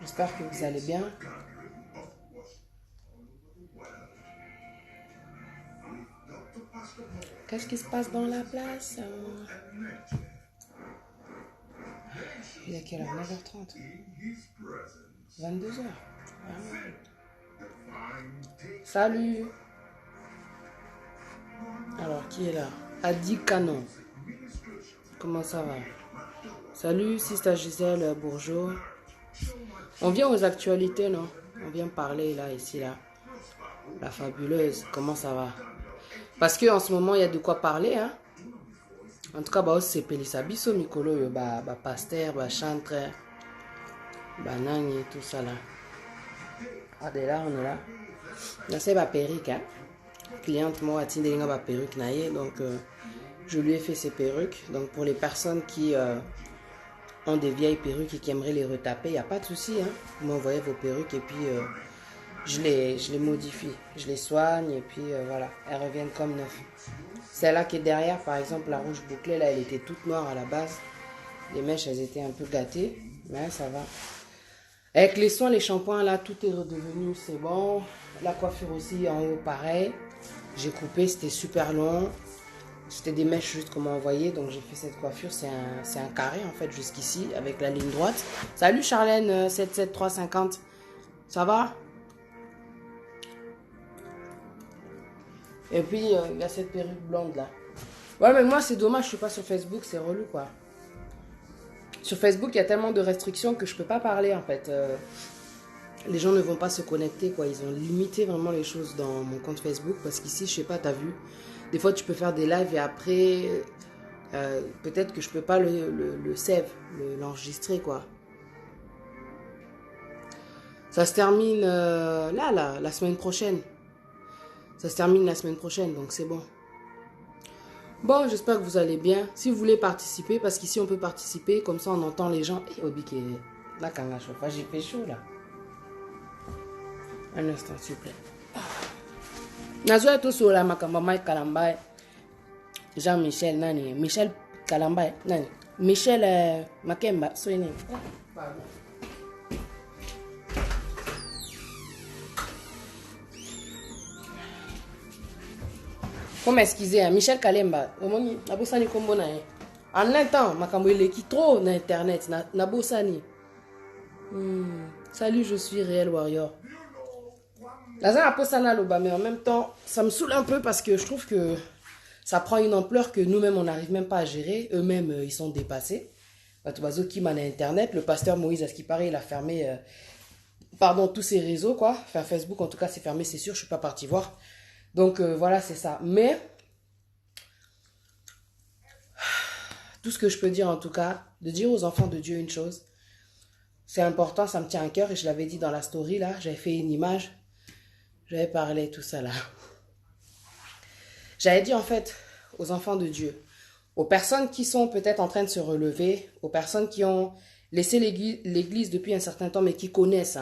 J'espère que vous allez bien. Qu'est-ce qui se passe dans la place? Il est quelle heure? 9h30. 22h. Salut. Alors, qui est là? Adi Canon. Comment ça va? Salut, Sista Gisèle Bourgeot. On vient aux actualités, non? On vient parler là, ici, là. La fabuleuse, comment ça va? Parce qu'en ce moment, il y a de quoi parler, hein? En tout cas, bah, c'est Pelissa Bisso, Mikolo, bah, pasteur, bah, chantre, bah, nani, tout ça là. Ah, de là, on est là. Là, c'est ma perruque, hein? Cliente, moi, a tindé ma perruque, naïe, donc, je lui ai fait ses perruques. Donc, pour les personnes qui ont des vieilles perruques et qui aimeraient les retaper, il n'y a pas de souci, hein? Vous m'envoyez vos perruques et puis je les modifie. Je les soigne et puis voilà, elles reviennent comme neuf. Celle-là qui est derrière, par exemple, la rouge bouclée, là, elle était toute noire à la base. Les mèches, elles étaient un peu gâtées, mais ça va. Avec les soins, les shampoings, là, tout est redevenu, c'est bon. La coiffure aussi, en haut, pareil. J'ai coupé, c'était super long. C'était des mèches juste qu'on m'a envoyé, donc j'ai fait cette coiffure. C'est un carré, en fait, jusqu'ici, avec la ligne droite. Salut, Charlène, 77350. Ça va? Et puis, il y a cette perruque blonde, là. Ouais, mais moi, c'est dommage, je suis pas sur Facebook, c'est relou, quoi. Sur Facebook, il y a tellement de restrictions que je peux pas parler, en fait. Les gens ne vont pas se connecter, quoi. Ils ont limité vraiment les choses dans mon compte Facebook. Parce qu'ici, je sais pas, t'as vu. Des fois, tu peux faire des lives et après, peut-être que je peux pas le save, l'enregistrer, quoi. Ça se termine là, la semaine prochaine. Ça se termine la semaine prochaine, donc c'est bon. Bon, j'espère que vous allez bien. Si vous voulez participer, parce qu'ici on peut participer, comme ça on entend les gens. Eh, Obi, là, quand la chauffage, il fait chaud là. Un instant, s'il vous plaît. Nazo est tout sur la Makamba Kalamba. Jean-Michel, nani. Michel Kalamba, nani. Michel Makemba, soyez. Pardon. Faut m'excuser, hein. Michel Kalemba. Nabosani Kombona. En un temps, Makambo il est qui trop na internet. Nabosani. Salut, je suis Réel Warrior. La zone a posé ça mais en même temps, ça me saoule un peu parce que je trouve que ça prend une ampleur que nous-mêmes, on n'arrive même pas à gérer. Eux-mêmes, ils sont dépassés. Qui m'a internet, le pasteur Moïse, à ce qui paraît, il a fermé tous ses réseaux, quoi. Enfin, Facebook, en tout cas, c'est fermé, c'est sûr, je suis pas parti voir. Donc, voilà, c'est ça. Mais, tout ce que je peux dire, en tout cas, de dire aux enfants de Dieu une chose, c'est important, ça me tient à cœur, et je l'avais dit dans la story, là, j'avais fait une image, j'avais parlé, tout ça, là. J'avais dit, en fait, aux enfants de Dieu, aux personnes qui sont peut-être en train de se relever, aux personnes qui ont laissé l'église depuis un certain temps, mais qui connaissent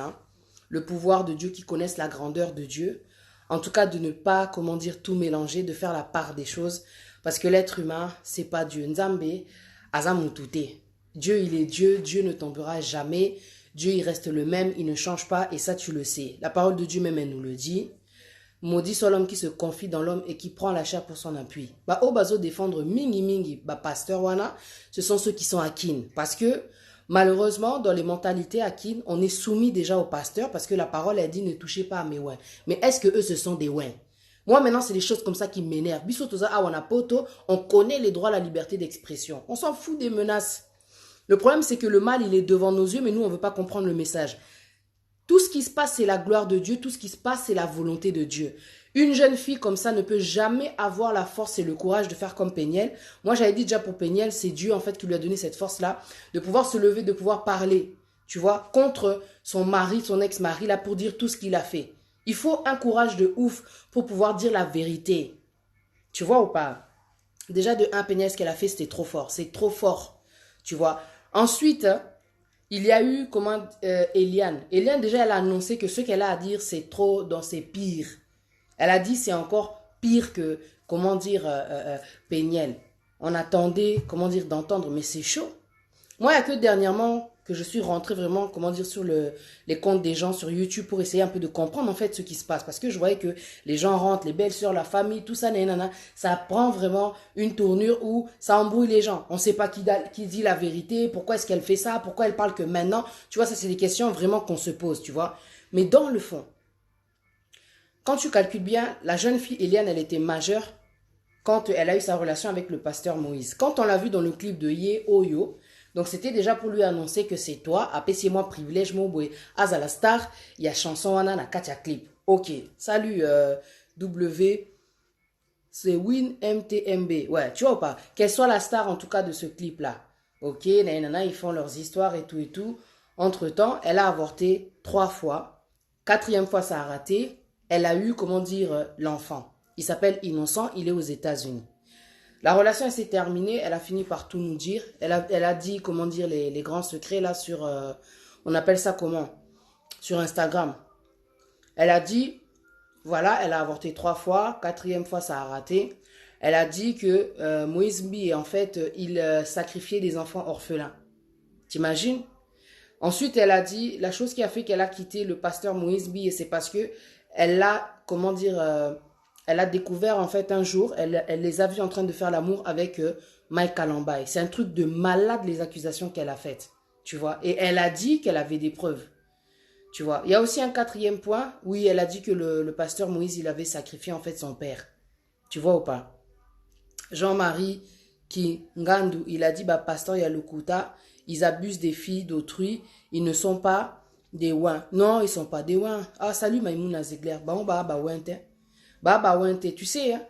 le pouvoir de Dieu, qui connaissent la grandeur de Dieu. En tout cas, de ne pas, comment dire, tout mélanger, de faire la part des choses. Parce que l'être humain, c'est pas Dieu. Nzambe, azamutute. Dieu, il est Dieu. Dieu ne tombera jamais. Dieu, il reste le même. Il ne change pas. Et ça, tu le sais. La parole de Dieu même, elle nous le dit. Maudit soit l'homme qui se confie dans l'homme et qui prend la chair pour son appui. Bah, au bazo défendre mingi mingi, bah, pasteur wana, ce sont ceux qui sont à kin. Parce que, malheureusement, dans les mentalités à kin, on est soumis déjà au pasteur parce que la parole a dit ne touchez pas à mes ouins. Mais est-ce que eux, ce sont des ouins? Moi, maintenant, c'est des choses comme ça qui m'énervent. Bisotoza awanapoto, on connaît les droits à la liberté d'expression. On s'en fout des menaces. Le problème, c'est que le mal, il est devant nos yeux, mais nous, on ne veut pas comprendre le message. Tout ce qui se passe, c'est la gloire de Dieu. Tout ce qui se passe, c'est la volonté de Dieu. Une jeune fille comme ça ne peut jamais avoir la force et le courage de faire comme Péniel. Moi, j'avais dit déjà pour Péniel, c'est Dieu en fait qui lui a donné cette force-là, de pouvoir se lever, de pouvoir parler, tu vois, contre son mari, son ex-mari, là, pour dire tout ce qu'il a fait. Il faut un courage de ouf pour pouvoir dire la vérité. Tu vois ou pas? Déjà, de un, Péniel, ce qu'elle a fait, c'était trop fort. C'est trop fort, tu vois. Ensuite, il y a eu, Eliane. Eliane, déjà, elle a annoncé que ce qu'elle a à dire, c'est trop dans ses pires. Elle a dit, c'est encore pire que, Péniel. On attendait, d'entendre, mais c'est chaud. Moi, il n'y a que dernièrement, que je suis rentrée vraiment, comment dire, sur les comptes des gens sur YouTube pour essayer un peu de comprendre en fait ce qui se passe. Parce que je voyais que les gens rentrent, les belles-sœurs, la famille, tout ça, nanana, ça prend vraiment une tournure où ça embrouille les gens. On ne sait pas qui dit la vérité, pourquoi est-ce qu'elle fait ça, pourquoi elle parle que maintenant. Tu vois, ça c'est des questions vraiment qu'on se pose, tu vois. Mais dans le fond, quand tu calcules bien, la jeune fille Eliane, elle était majeure quand elle a eu sa relation avec le pasteur Moïse. Quand on l'a vu dans le clip de Ye Oyo, donc c'était déjà pour lui annoncer que c'est toi, appelez-moi privilège moboué. Azala star, il y a chanson wana na katia clip. Ok, salut W, c'est Win MTMB. Ouais, tu vois ou pas? Qu'elle soit la star en tout cas de ce clip-là. Ok, nanana, ils font leurs histoires et tout et tout. Entre-temps, elle a avorté 3 fois. 4e fois, ça a raté. Elle a eu, comment dire, l'enfant. Il s'appelle Innocent, il est aux États-Unis. La relation s'est terminée, elle a fini par tout nous dire. Elle a dit, comment dire, les grands secrets là sur, on appelle ça comment? Sur Instagram. Elle a dit, voilà, elle a avorté 3 fois, 4e fois ça a raté. Elle a dit que Moïse Mbi, en fait, il sacrifiait des enfants orphelins. T'imagines? Ensuite, elle a dit, la chose qui a fait qu'elle a quitté le pasteur Moïse Mbi, c'est parce que elle a, comment dire, elle a découvert en fait un jour, elle les a vus en train de faire l'amour avec Mike Kalambay. C'est un truc de malade les accusations qu'elle a faites, tu vois. Et elle a dit qu'elle avait des preuves, tu vois. Il y a aussi un 4e point, oui, elle a dit que le pasteur Moïse, il avait sacrifié en fait son père. Tu vois ou pas? Jean-Marie Ngandu, il a dit, bah, pasteur Yalukuta, ils abusent des filles d'autrui, ils ne sont pas des ouins. Non, ils sont pas des ouins. Ah, salut Maïmouna Zegler. Bah, on bah, ouinte. Bah, ouinte. Tu sais, hein,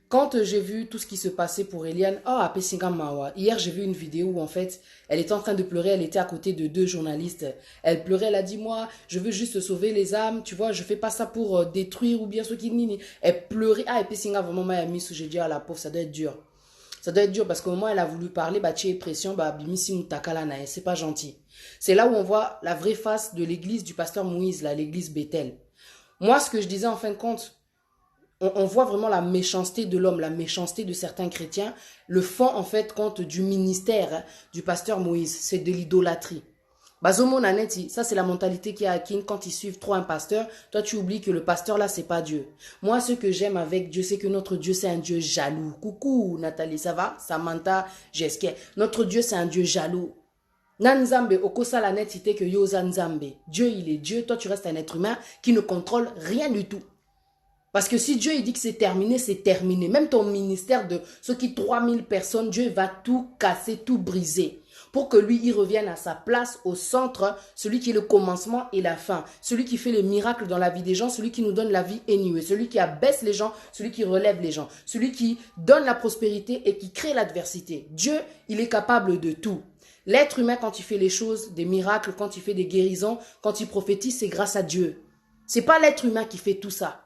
quand j'ai vu tout ce qui se passait pour Eliane, oh, à Pessinga Mawa. Hier, j'ai vu une vidéo où, en fait, elle était en train de pleurer. Elle était à côté de 2 journalistes. Elle pleurait, elle a dit, moi, je veux juste sauver les âmes. Tu vois, je fais pas ça pour détruire ou bien ce qui nini. Elle pleurait. Ah, et Pessinga, vraiment, m'a mis sous, j'ai dit, à la pauvre, ça doit être dur. Ça doit être dur parce qu'au moment où elle a voulu parler, bah, tu es pression, bah, bimisi moutakala nae. C'est pas gentil. C'est là où on voit la vraie face de l'église du pasteur Moïse, là, l'église Bethel. Moi, ce que je disais en fin de compte, on voit vraiment la méchanceté de l'homme, la méchanceté de certains chrétiens. Le fond, en fait, compte du ministère hein, du pasteur Moïse, c'est de l'idolâtrie. Bazomo Naneti, ça c'est la mentalité qu'il y a à Kin quand ils suivent trop un pasteur. Toi, tu oublies que le pasteur là, c'est pas Dieu. Moi, ce que j'aime avec Dieu, c'est que notre Dieu, c'est un Dieu jaloux. Coucou, Nathalie, ça va? Samantha, Jeske. Notre Dieu, c'est un Dieu jaloux. Nanzambe, okosa la netité que yoza nzambe. Dieu, il est Dieu. Toi, tu restes un être humain qui ne contrôle rien du tout. Parce que si Dieu il dit que c'est terminé, c'est terminé. Même ton ministère de ceux qui 3000 personnes, Dieu va tout casser, tout briser. Pour que lui, il revienne à sa place, au centre, celui qui est le commencement et la fin. Celui qui fait les miracles dans la vie des gens, celui qui nous donne la vie anyway. Celui qui abaisse les gens, celui qui relève les gens. Celui qui donne la prospérité et qui crée l'adversité. Dieu, il est capable de tout. L'être humain, quand il fait les choses, des miracles, quand il fait des guérisons, quand il prophétise, c'est grâce à Dieu. C'est pas l'être humain qui fait tout ça.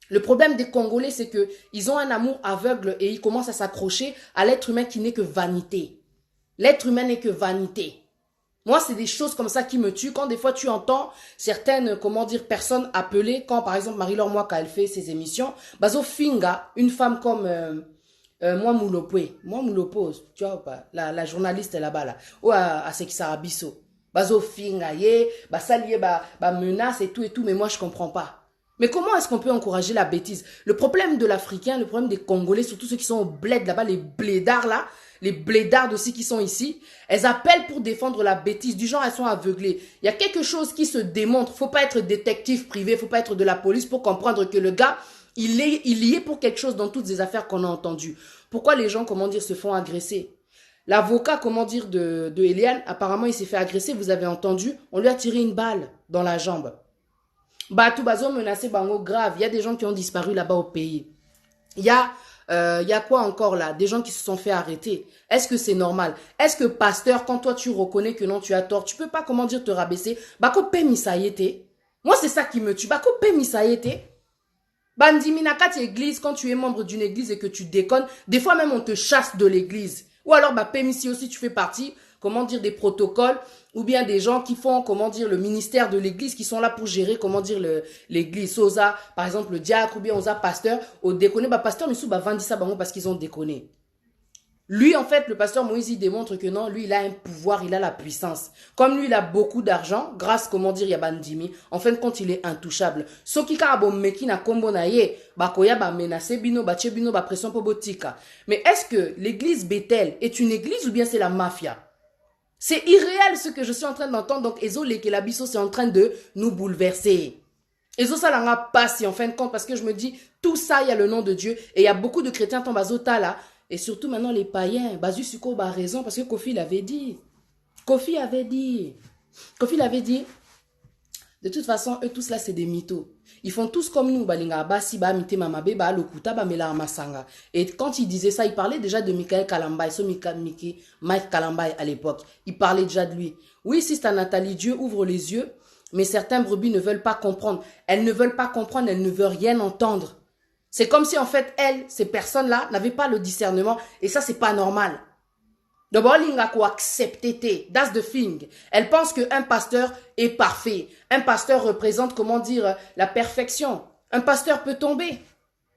Le problème des Congolais, c'est qu'ils ont un amour aveugle et ils commencent à s'accrocher à l'être humain qui n'est que vanité. L'être humain n'est que vanité. Moi, c'est des choses comme ça qui me tuent. Quand des fois, tu entends certaines, comment dire, personnes appelées, quand par exemple Marie-Laure Mwaka, elle fait ses émissions, Bazo Finga, une femme comme moi Moulopo, tu vois pas, la journaliste là-bas, là, ou à Sekisara Bisso. Bazo Finga, ça lié, menace et tout, mais moi, je comprends pas. Mais comment est-ce qu'on peut encourager la bêtise? Le problème de l'Africain, le problème des Congolais, surtout ceux qui sont au bled là-bas, les blédards là, les blédards aussi qui sont ici, elles appellent pour défendre la bêtise. Du genre, elles sont aveuglées. Il y a quelque chose qui se démontre. Faut pas être détective privé, faut pas être de la police pour comprendre que le gars, il y est pour quelque chose dans toutes ces affaires qu'on a entendues. Pourquoi les gens, comment dire, se font agresser? L'avocat, comment dire, de Eliane, apparemment, il s'est fait agresser. Vous avez entendu, on lui a tiré une balle dans la jambe. Batou Bazo menacé bango grave. Il y a des gens qui ont disparu là-bas au pays. Il y a quoi encore là? Des gens qui se sont fait arrêter. Est-ce que c'est normal? Est-ce que pasteur, quand toi tu reconnais que non, tu as tort, tu peux pas, comment dire, te rabaisser? Bako pe misayete. Moi, c'est ça qui me tue. Bako pe misayete. Bandiminakati église, quand tu es membre d'une église et que tu déconnes, des fois même on te chasse de l'église. Ou alors, Pémissi aussi, tu fais partie, comment dire, des protocoles, ou bien des gens qui font, comment dire, le ministère de l'église, qui sont là pour gérer, comment dire, l'église. Osa, par exemple, le diacre, ou bien Osa, pasteur, au déconné, pasteur, mais sous, vendi ça, parce qu'ils ont déconné. Lui, en fait, le pasteur Moïse, il démontre que non, lui, il a un pouvoir, il a la puissance. Comme lui, il a beaucoup d'argent, grâce, comment dire, Yabandimi, en fin de compte, il est intouchable. Soki ka bon meki na kombo na ye, bakoya ba menace bino, ba bino, ba pression po botika. Mais est-ce que l'église Bethel est une église ou bien c'est la mafia? C'est irréel ce que je suis en train d'entendre. Donc, Ezo Lekelabiso, c'est en train de nous bouleverser. Ezo Salanga passe, en fin de compte, parce que je me dis, tout ça, il y a le nom de Dieu. Et il y a beaucoup de chrétiens tombent à Zota là. Et surtout maintenant les païens. Bazu Suko a raison, parce que Kofi l'avait dit. Kofi avait dit. Kofi l'avait dit. De toute façon, eux tous là, c'est des mythos. Ils font tous comme nous. Balinga Basi, Ba Mite Mamabe, Ba Lokuta, Ba Mela Masanga. Et quand il disait ça, il parlait déjà de Michael Kalambay, Mike Kalambay à l'époque. Il parlait déjà de lui. Oui, Sister Nathalie, Dieu ouvre les yeux, mais certains brebis ne veulent pas comprendre. Elles ne veulent pas comprendre, elles ne veulent rien entendre. C'est comme si en fait, elles, ces personnes-là, n'avaient pas le discernement. Et ça, c'est pas normal. D'abord, l'ingako accepté, that's the thing. Elle pense qu'un pasteur est parfait. Un pasteur représente, comment dire, la perfection. Un pasteur peut tomber.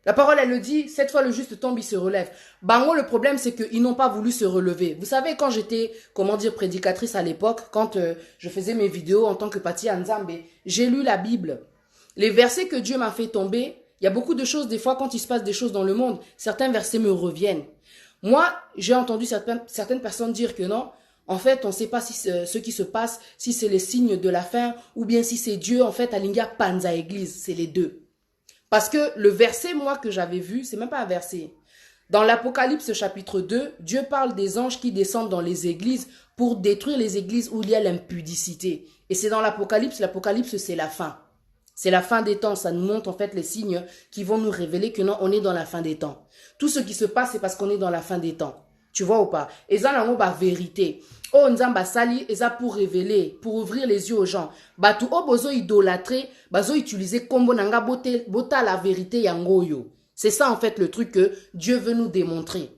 La parole, elle le dit, cette fois le juste tombe, il se relève. Bango, le problème, c'est qu'ils n'ont pas voulu se relever. Vous savez, quand j'étais, comment dire, prédicatrice à l'époque, quand je faisais mes vidéos en tant que Pati Anzambe, j'ai lu la Bible. Les versets que Dieu m'a fait tomber, il y a beaucoup de choses, des fois, quand il se passe des choses dans le monde, certains versets me reviennent. Moi, j'ai entendu certaines personnes dire que non, en fait, on ne sait pas si ce qui se passe, si c'est les signes de la fin, ou bien si c'est Dieu, en fait, Alinga Panza Église, c'est les deux. Parce que le verset, moi, que j'avais vu, c'est même pas un verset. Dans l'Apocalypse chapitre 2, Dieu parle des anges qui descendent dans les églises pour détruire les églises où il y a l'impudicité. Et c'est dans l'Apocalypse c'est la fin. C'est la fin des temps, ça nous montre en fait les signes qui vont nous révéler que non, on est dans la fin des temps. Tout ce qui se passe, c'est parce qu'on est dans la fin des temps. Tu vois ou pas? Et ça, c'est la vérité. Oh, nzamba sali, et ça pour révéler, pour ouvrir les yeux aux gens. Batu o bozo idolâtrer, bazo utiliser kombo nanga bota la vérité yangoyo. C'est ça en fait le truc que Dieu veut nous démontrer.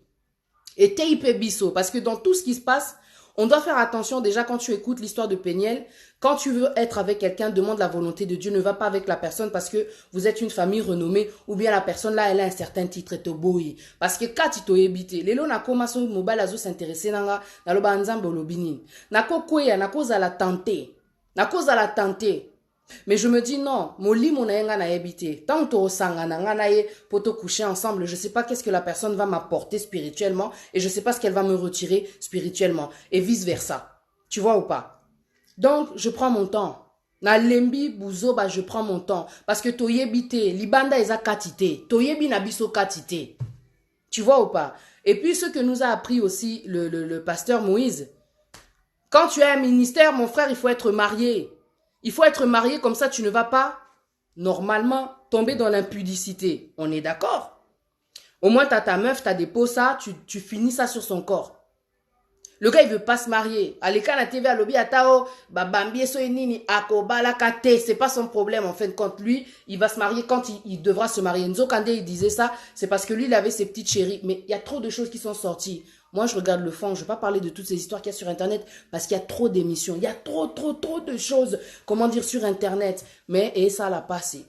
Et teipe biso, parce que dans tout ce qui se passe, on doit faire attention déjà quand tu écoutes l'histoire de Péniel. Quand tu veux être avec quelqu'un, demande la volonté de Dieu. Ne va pas avec la personne parce que vous êtes une famille renommée ou bien la personne là, elle a un certain titre et te boui. Parce que quand tu t'es habité, les lots na commencé mobile azo s'intéresser nanga na loba nzambe olobini. Nako kweya nako za la tenter. Nako za la tenter. Mais je me dis non, moli mon na habité. Tant que tu sanga na pour te coucher ensemble, je sais pas qu'est-ce que la personne va m'apporter spirituellement et je sais pas ce qu'elle va me retirer spirituellement et vice versa. Tu vois ou pas? Donc je prends mon temps. Na lembi buzo ba je prends mon temps parce que toyebité libanda eza katité, toyebi na biso katité. Tu vois ou pas? Et puis ce que nous a appris aussi le pasteur Moïse. Quand tu as un ministère, mon frère, il faut être marié. Il faut être marié, comme ça tu ne vas pas, normalement, tomber dans l'impudicité. On est d'accord? Au moins, tu as ta meuf, tu as des pots, ça, tu finis ça sur son corps. Le gars, il veut pas se marier. Aleka na TV, alobi atao, babambi so nini, akoba la kate, c'est pas son problème, en fin de compte. Lui, il va se marier quand il devra se marier. Nzo Kande, il disait ça, c'est parce que lui, il avait ses petites chéries. Mais il y a trop de choses qui sont sorties. Moi, je regarde le fond. Je ne vais pas parler de toutes ces histoires qu'il y a sur Internet parce qu'il y a trop d'émissions. Il y a trop de choses, comment dire, sur Internet. Mais, et ça l'a passé.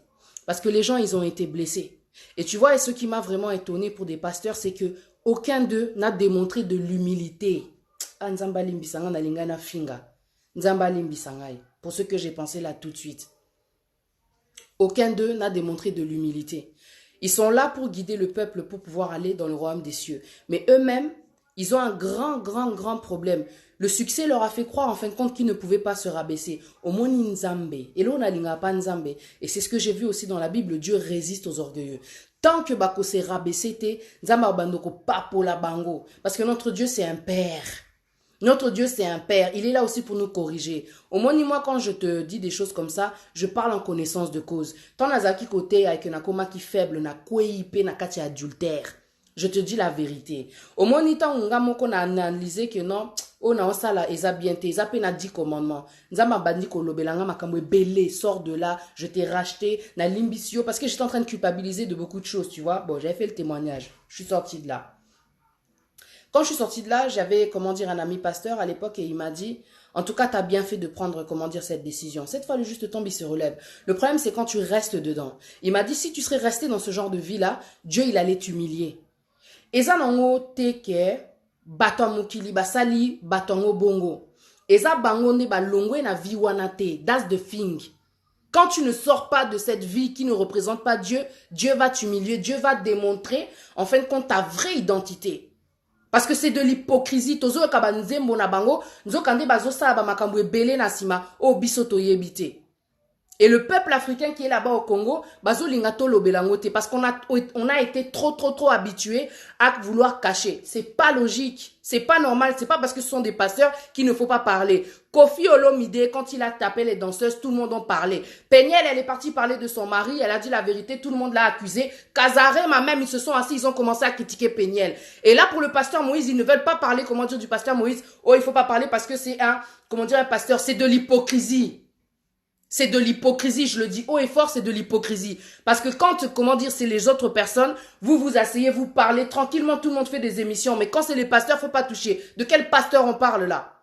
Parce que les gens, ils ont été blessés. Et tu vois, et ce qui m'a vraiment étonné pour des pasteurs, c'est que aucun d'eux n'a démontré de l'humilité. Ah, Nzamba limbisanga na lingana finga. Nzamba limbisangai. Pour ce que j'ai pensé là tout de suite. Aucun d'eux n'a démontré de l'humilité. Ils sont là pour guider le peuple pour pouvoir aller dans le royaume des cieux. Mais eux-mêmes, ils ont un grand problème. Le succès leur a fait croire en fin de compte qu'ils ne pouvaient pas se rabaisser. Au moins Nzambe. Et là, on a l'ingapa Nzambe. Et c'est ce que j'ai vu aussi dans la Bible. Dieu résiste aux orgueilleux. Tant que bako s'est rabaissé, Nzamba bandoko papo la bango. Parce que notre Dieu, c'est un père. Notre Dieu, c'est un père. Il est là aussi pour nous corriger. Au moins, moi, quand je te dis des choses comme ça, je parle en connaissance de cause. Tant nazaki côté avec un akoma qui faible, na kweipé, na kati adultère. Je te dis la vérité. Au moins, ni tant on a analysé que non, on a ça là, eza bien te, eza pe na 10 commandements. Nzama bandi kolobelanga makamwe belé, sors de là, je t'ai racheté, na limbisio, parce que j'étais en train de culpabiliser de beaucoup de choses, tu vois. Bon, j'avais fait le témoignage. Je suis sortie de là. Quand je suis sortie de là, j'avais, comment dire, un ami pasteur à l'époque et il m'a dit, en tout cas, tu as bien fait de prendre, comment dire, cette décision. Cette fois, le juste tombe, il se relève. Le problème, c'est quand tu restes dedans. Il m'a dit, si tu serais resté dans ce genre de vie-là, Dieu, il allait t'humilier. Et ça, non, bato mokili basali batongo bongo. Eza bango ne ba longwe na vie wana te. That's the thing. Quand tu ne sors pas de cette vie qui ne représente pas Dieu, Dieu va t'humilier, Dieu va démontrer en fin de compte ta vraie identité. Parce que c'est de l'hypocrisie. Tozo kaba nzembo na bango, nzo kande bazo sa ba makambo ebele na sima o biso toyebite. Et le peuple africain qui est là-bas au Congo, bazo lingato lobelangote parce qu'on a été trop habitué à vouloir cacher. C'est pas logique, c'est pas normal, c'est pas parce que ce sont des pasteurs qu'il ne faut pas parler. Kofi Olomide, quand il a tapé les danseuses, tout le monde en parlait. Peniel, elle est partie parler de son mari, elle a dit la vérité, tout le monde l'a accusé. Kazarema même, ils se sont assis, ils ont commencé à critiquer Peniel. Et là, pour le pasteur Moïse, ils ne veulent pas parler, comment dire, du pasteur Moïse. Oh, il faut pas parler parce que c'est un, comment dire, un pasteur, c'est de l'hypocrisie. C'est de l'hypocrisie, je le dis haut et fort, c'est de l'hypocrisie. Parce que quand, comment dire, c'est les autres personnes, vous vous asseyez, vous parlez tranquillement, tout le monde fait des émissions. Mais quand c'est les pasteurs, faut pas toucher. De quel pasteur on parle là?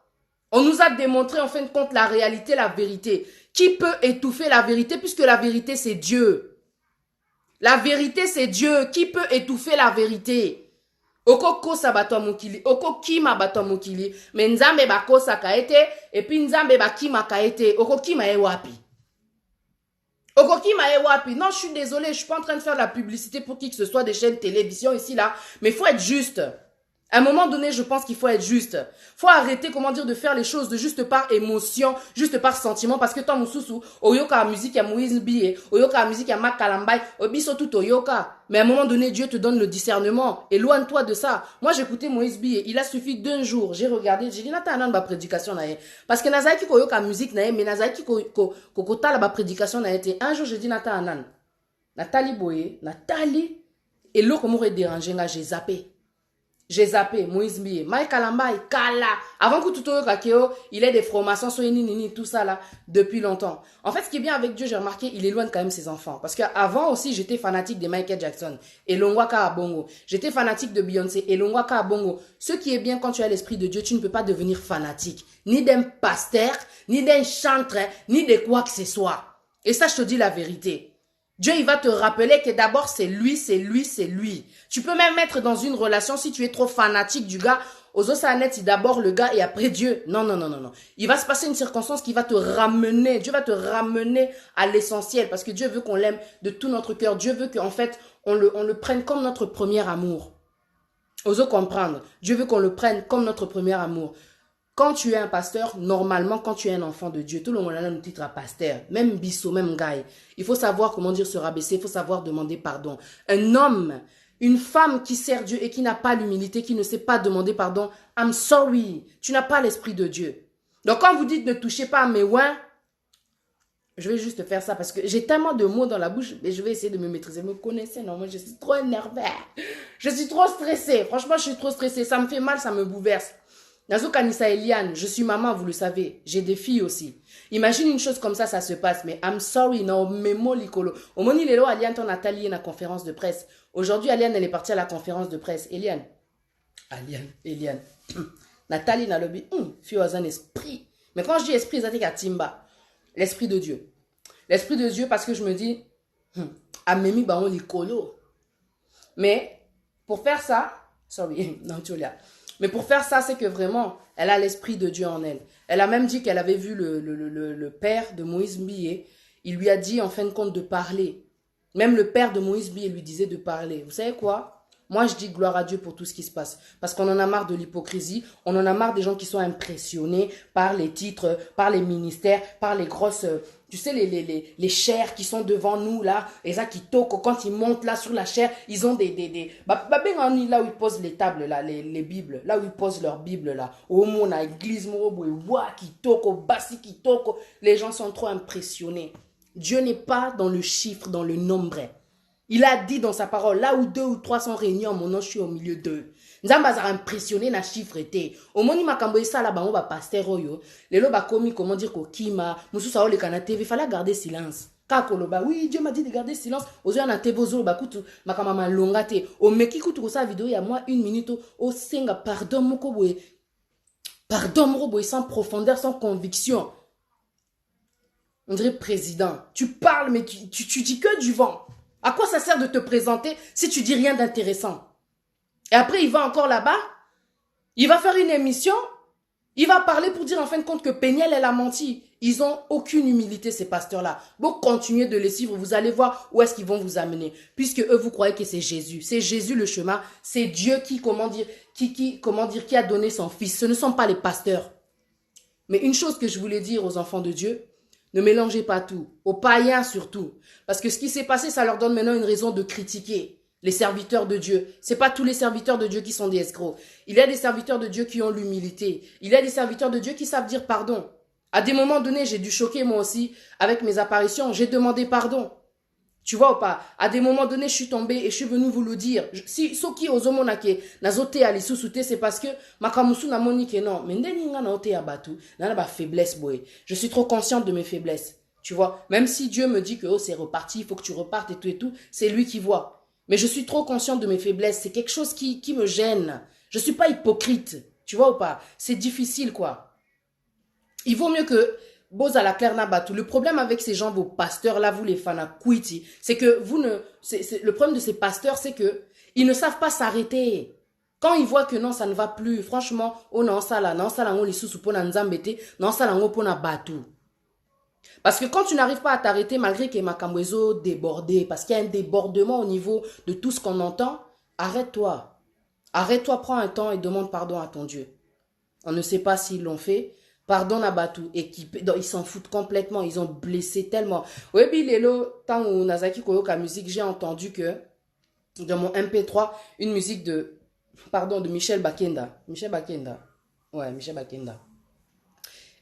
On nous a démontré en fin de compte la réalité, la vérité. Qui peut étouffer la vérité puisque la vérité c'est Dieu? La vérité c'est Dieu. Qui peut étouffer la vérité? Oko kosa bato mokili, oko kima bato mokili, mais nzambe ba kosa kaete, et puis nzambe ba kima kaete, oko kima e wapi. Oko kima e wapi. Non, je suis désolée, je suis pas en train de faire de la publicité pour qui que ce soit des chaînes télévision ici, là, mais faut être juste. À un moment donné, je pense qu'il faut être juste. Faut arrêter, comment dire, de faire les choses de juste par émotion, juste par sentiment, parce que tant moussousou, oyoka la musique ya Moïse Bié, oyoka la musique ya Mac Kalambay, obiso tout oyoka. Mais à un moment donné, Dieu te donne le discernement. Éloigne-toi de ça. Moi, j'écoutais Moïse Bié, il a suffi d'un jour, j'ai regardé, j'ai dit, nata anan ba prédication nae. Parce que nazaiki ko yoka musique nae, mais nazaiki ko kota la ba prédication nae te. Un jour, j'ai dit, nata anan. Nathalie Boye, Nathalie, et l'eau comme aurait dérangé, j'ai zappé. J'ai zappé, Moïse Bié, Mike Kalambay, Kala. Avant que tout kakeo, il ait des formations, nini, tout ça là, depuis longtemps. En fait, ce qui est bien avec Dieu, j'ai remarqué, il éloigne quand même ses enfants. Parce qu'avant aussi, j'étais fanatique de Michael Jackson. Et Longwaka à Bongo. J'étais fanatique de Beyoncé. Et Longwaka à Bongo. Ce qui est bien quand tu as l'esprit de Dieu, tu ne peux pas devenir fanatique. Ni d'un pasteur, ni d'un chantre, ni de quoi que ce soit. Et ça, je te dis la vérité. Dieu, il va te rappeler que d'abord, c'est lui, c'est lui, c'est lui. Tu peux même être dans une relation si tu es trop fanatique du gars. Aux Osanet, c'est d'abord le gars et après Dieu. Non, non, non, non, non. Il va se passer une circonstance qui va te ramener. Dieu va te ramener à l'essentiel parce que Dieu veut qu'on l'aime de tout notre cœur. Dieu veut qu'en fait, on le prenne comme notre premier amour. Osons comprendre. Dieu veut qu'on le prenne comme notre premier amour. Quand tu es un pasteur, normalement, quand tu es un enfant de Dieu, tout le monde a un titre à pasteur, même Bissot, même Gaï. Il faut savoir, comment dire, se rabaisser, il faut savoir demander pardon. Un homme, une femme qui sert Dieu et qui n'a pas l'humilité, qui ne sait pas demander pardon, I'm sorry, tu n'as pas l'esprit de Dieu. Donc quand vous dites ne touchez pas à mes ouins, je vais juste faire ça parce que j'ai tellement de mots dans la bouche et je vais essayer de me maîtriser. Vous me connaissez, non, moi je suis trop énervée. Je suis trop stressée. Franchement, je suis trop stressée. Ça me fait mal, ça me bouleverse. Nazo Kanisa Eliane, je suis maman, vous le savez. J'ai des filles aussi. Imagine une chose comme ça se passe. Mais I'm sorry, non, memo likolo. Au moni lelo, Aliane, ton Nathalie, na conférence de presse. Aujourd'hui, Aliane, elle est partie à la conférence de presse. Eliane. Eliane. Nathalie n'a lobby. Fille a un esprit. Mais quand je dis esprit, c'est à Timba. L'esprit de Dieu. L'esprit de Dieu parce que je me dis, Amemi baon likolo. Mais, pour faire ça, sorry, non, tu l'as. Mais pour faire ça, c'est que vraiment, elle a l'esprit de Dieu en elle. Elle a même dit qu'elle avait vu le père de Moïse Bié. Il lui a dit, en fin de compte, de parler. Même le père de Moïse Bié lui disait de parler. Vous savez quoi? Moi, je dis gloire à Dieu pour tout ce qui se passe. Parce qu'on en a marre de l'hypocrisie. On en a marre des gens qui sont impressionnés par les titres, par les ministères, par les grosses... Tu sais, les chairs qui sont devant nous, là, et ça qui toquent, quand ils montent là sur la chair, ils ont là où ils posent les tables, là, les bibles, là où ils posent leurs bibles, là. Au monde, à l'église, qui toquent, au bassi qui toquent. Les gens sont trop impressionnés. Dieu n'est pas dans le chiffre, dans le nombre. Il a dit dans sa parole, là où 2 ou 3 sont réunis en mon nom, je suis au milieu d'eux. Nzamba a impressionné na chiffre été. Au moni makambo ça là bango ba pasteur oyo. Lelo ba komi comment dire ko kima, musu sa ole kana TV, fallait garder silence. Kakoloba, oui, Dieu m'a dit de garder silence. Ozo na TV ozo ba kutu makama longa te. O meki kutu ko sa vidéo ya moi 1 minute o senga pardon moko boye. Pardon moko boye sans profondeur, sans conviction. On dirait président. Tu parles mais tu dis que du vent. À quoi ça sert de te présenter si tu dis rien d'intéressant? Et après, il va encore là-bas. Il va faire une émission, il va parler pour dire en fin de compte que Péniel, elle a menti. Ils n'ont aucune humilité, ces pasteurs-là. Vous continuez de les suivre, vous allez voir où est-ce qu'ils vont vous amener. Puisque eux, vous croyez que c'est Jésus. C'est Jésus le chemin. C'est Dieu qui, qui a donné son fils. Ce ne sont pas les pasteurs. Mais une chose que je voulais dire aux enfants de Dieu, ne mélangez pas tout. Aux païens surtout. Parce que ce qui s'est passé, ça leur donne maintenant une raison de critiquer les serviteurs de Dieu. C'est pas tous les serviteurs de Dieu qui sont des escrocs. Il y a des serviteurs de Dieu qui ont l'humilité. Il y a des serviteurs de Dieu qui savent dire pardon. À des moments donnés, j'ai dû choquer moi aussi avec mes apparitions. J'ai demandé pardon. Tu vois ou pas? À des moments donnés, je suis tombée et je suis venue vous le dire. Si ceux qui osent monake nazote ali sous-souté, c'est parce que makamusu na monique non. Mais ndeninga na ote abatu, na ba faiblesse boy. Je suis trop consciente de mes faiblesses. Tu vois? Même si Dieu me dit que oh c'est reparti, il faut que tu repartes et tout, c'est lui qui voit. Mais je suis trop consciente de mes faiblesses. C'est quelque chose qui me gêne. Je suis pas hypocrite. Tu vois ou pas? C'est difficile quoi. Il vaut mieux que Boza la claire Nabatou. Le problème avec ces gens, vos pasteurs là, vous les fanakuiti, c'est que vous ne, le problème de ces pasteurs, c'est que ils ne savent pas s'arrêter. Quand ils voient que non, ça ne va plus, franchement, oh non, ça là, on les sous pour nzambete, non, ça là, on pour batou. Parce que quand tu n'arrives pas à t'arrêter, malgré que Makamwezo débordé, parce qu'il y a un débordement au niveau de tout ce qu'on entend, arrête-toi. Arrête-toi, prends un temps et demande pardon à ton Dieu. On ne sait pas s'ils l'ont fait. Pardon Nabatu, équipé, ils s'en foutent complètement, ils ont blessé tellement. Oui, puis Lélo, tant où Nazaki Koyoka musique, j'ai entendu que dans mon MP3, une musique de Michel Bakenda. Michel Bakenda. Ouais, Michel Bakenda.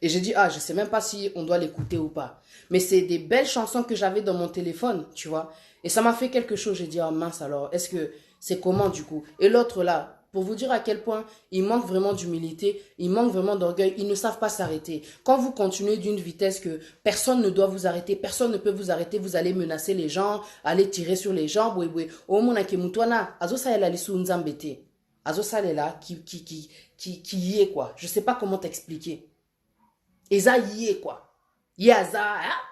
Et j'ai dit, ah, je sais même pas si on doit l'écouter ou pas. Mais c'est des belles chansons que j'avais dans mon téléphone, tu vois. Et ça m'a fait quelque chose. J'ai dit, oh mince alors, est-ce que c'est comment du coup? Et l'autre là, pour vous dire à quel point il manque vraiment d'humilité, il manque vraiment d'orgueil, ils ne savent pas s'arrêter. Quand vous continuez d'une vitesse que personne ne doit vous arrêter, personne ne peut vous arrêter, vous allez menacer les gens, aller tirer sur les gens, au moment azo sa la lisu nzambete. Azo sa là qui y est quoi. Je sais pas comment t'expliquer. Eza y est quoi. Yaza,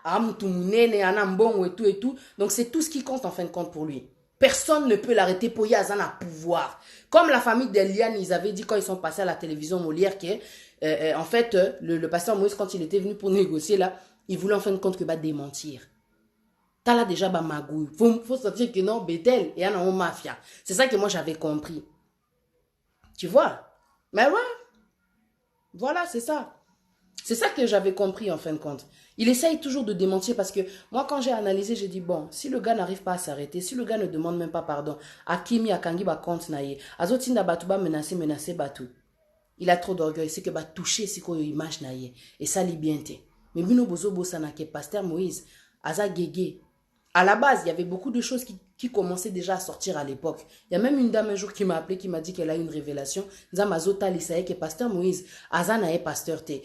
amutumunene, anambon et tout. Donc c'est tout ce qui compte en fin de compte pour lui. Personne ne peut l'arrêter pour Yazan à pouvoir. Comme la famille d'Eliane, ils avaient dit quand ils sont passés à la télévision Molière que, en fait, le pasteur Moïse, quand il était venu pour négocier là, il voulait en fin de compte que démentir. T'as là déjà magouille. Faut sentir que non, Bethel et un mafia. C'est ça que moi j'avais compris. Tu vois? Mais ouais. Voilà, c'est ça. C'est ça que j'avais compris en fin de compte. Il essaye toujours de démentir parce que moi quand j'ai analysé, j'ai dit bon, si le gars n'arrive pas à s'arrêter, si le gars ne demande même pas pardon, Akimi Akangi ba compte naye, azotinda batu ba menacer batu. Il a trop d'orgueil, c'est que ba toucher si ko image naye et ça li bien té. Mais bino bozo bosana ke pasteur Moïse, aza gege. À la base, il y avait beaucoup de choses qui commençaient déjà à sortir à l'époque. Il y a même une dame un jour qui m'a appelé, qui m'a dit qu'elle a eu une révélation. Zamazota Lisae, qui est pasteur Moïse. Azana est pasteur T.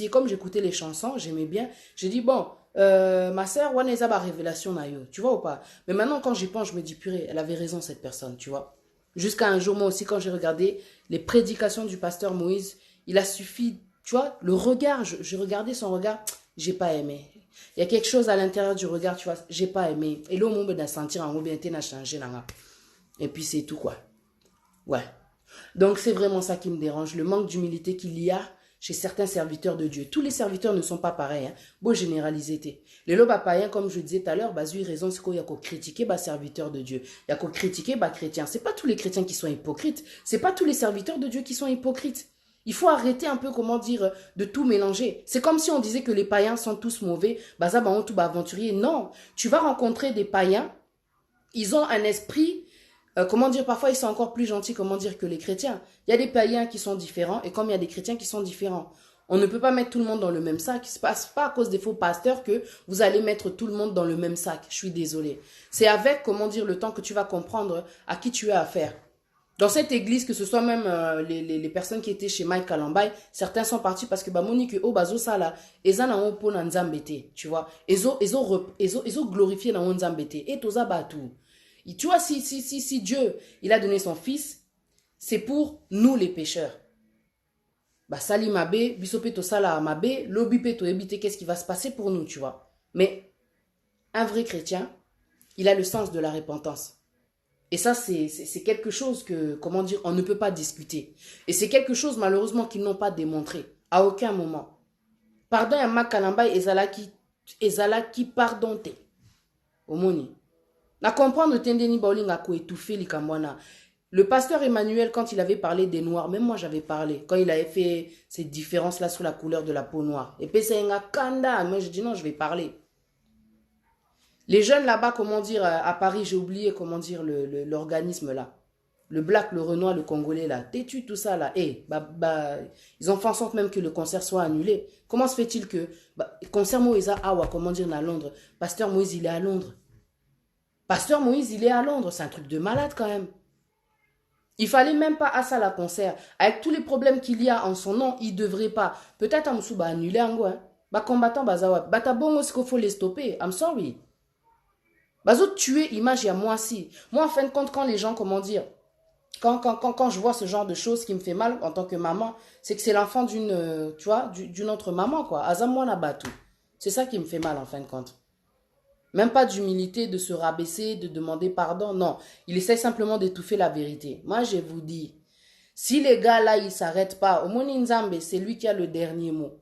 Comme j'écoutais les chansons, j'aimais bien. J'ai dit, bon, ma sœur, Waneza ba révélation na yo. Tu vois ou pas? Mais maintenant, quand j'y pense, je me dis, purée, elle avait raison, cette personne, tu vois. Jusqu'à un jour, moi aussi, quand j'ai regardé les prédications du pasteur Moïse, il a suffi, tu vois, le regard, je regardais son regard, j'ai pas aimé. Il y a quelque chose à l'intérieur du regard, tu vois, j'ai pas aimé. Et là, au moment de sentir en bien, t'es changé là. Et puis c'est tout quoi. Ouais. Donc c'est vraiment ça qui me dérange, le manque d'humilité qu'il y a chez certains serviteurs de Dieu. Tous les serviteurs ne sont pas pareils, hein. Beau généraliser t'es. Les lobes païens, comme je disais tout à l'heure, bah eu raison, c'est qu'il y a qu'au critiquer bah serviteurs de Dieu. Il y a qu'au critiquer bah chrétiens. C'est pas tous les chrétiens qui sont hypocrites. C'est pas tous les serviteurs de Dieu qui sont hypocrites. Il faut arrêter un peu, comment dire, de tout mélanger. C'est comme si on disait que les païens sont tous mauvais, bah on tout aventurier. Non, tu vas rencontrer des païens, ils ont un esprit, comment dire, parfois ils sont encore plus gentils, comment dire, que les chrétiens. Il y a des païens qui sont différents et comme il y a des chrétiens qui sont différents. On ne peut pas mettre tout le monde dans le même sac. Ce n'est pas à cause des faux pasteurs que vous allez mettre tout le monde dans le même sac. Je suis désolée. C'est avec, comment dire, le temps que tu vas comprendre à qui tu as affaire. Dans cette église, que ce soit même les personnes qui étaient chez Mike Kalambay, certains sont partis parce que Monique oh bazo sala eza na on pona nzambete, tu vois. Ezo glorifié na on nzambete et toza batu. Tu vois si Dieu, il a donné son fils, c'est pour nous les pécheurs. Bah sali mabe, bisope to sala mabe, lobi pe to ebite, qu'est-ce qui va se passer pour nous, tu vois. Mais un vrai chrétien, il a le sens de la repentance. Et ça, c'est quelque chose que, comment dire, on ne peut pas discuter. Et c'est quelque chose, malheureusement, qu'ils n'ont pas démontré. À aucun moment. Pardon, ya makalamba ezalaki pardonte. Omoni. Na comprendre tendeni baolinga ko étouffer likamwana. Le pasteur Emmanuel, quand il avait parlé des Noirs, même moi j'avais parlé, quand il avait fait ces différences-là sur la couleur de la peau noire. Et puis c'est un kanda. Moi je dis non, je vais parler. Les jeunes là-bas, comment dire, à Paris, j'ai oublié comment dire l'organisme là. Le black, le renois, le congolais là. Têtu, tout ça là. Eh, ils ont fait en sorte même que le concert soit annulé. Comment se fait-il que, concert Moïse à Awa, comment dire, à Londres. Pasteur Moïse, il est à Londres. Pasteur Moïse, il est à Londres. C'est un truc de malade quand même. Il fallait même pas à ça la concert. Avec tous les problèmes qu'il y a en son nom, il devrait pas. Peut-être Amsou va annuler un go. Combattant bazawa. Batabongo, c'est qu'il faut les stopper. I'm sorry. Bazo tuer image et à moi si. Moi en fin de compte, quand les gens, comment dire, quand je vois ce genre de choses qui me fait mal en tant que maman, c'est que c'est l'enfant d'une, tu vois, d'une autre maman quoi. Azamwana Batou. C'est ça qui me fait mal en fin de compte. Même pas d'humilité, de se rabaisser, de demander pardon. Non, il essaie simplement d'étouffer la vérité. Moi, je vous dis, si les gars là, ils s'arrêtent pas, Omoni Nzambe, c'est lui qui a le dernier mot.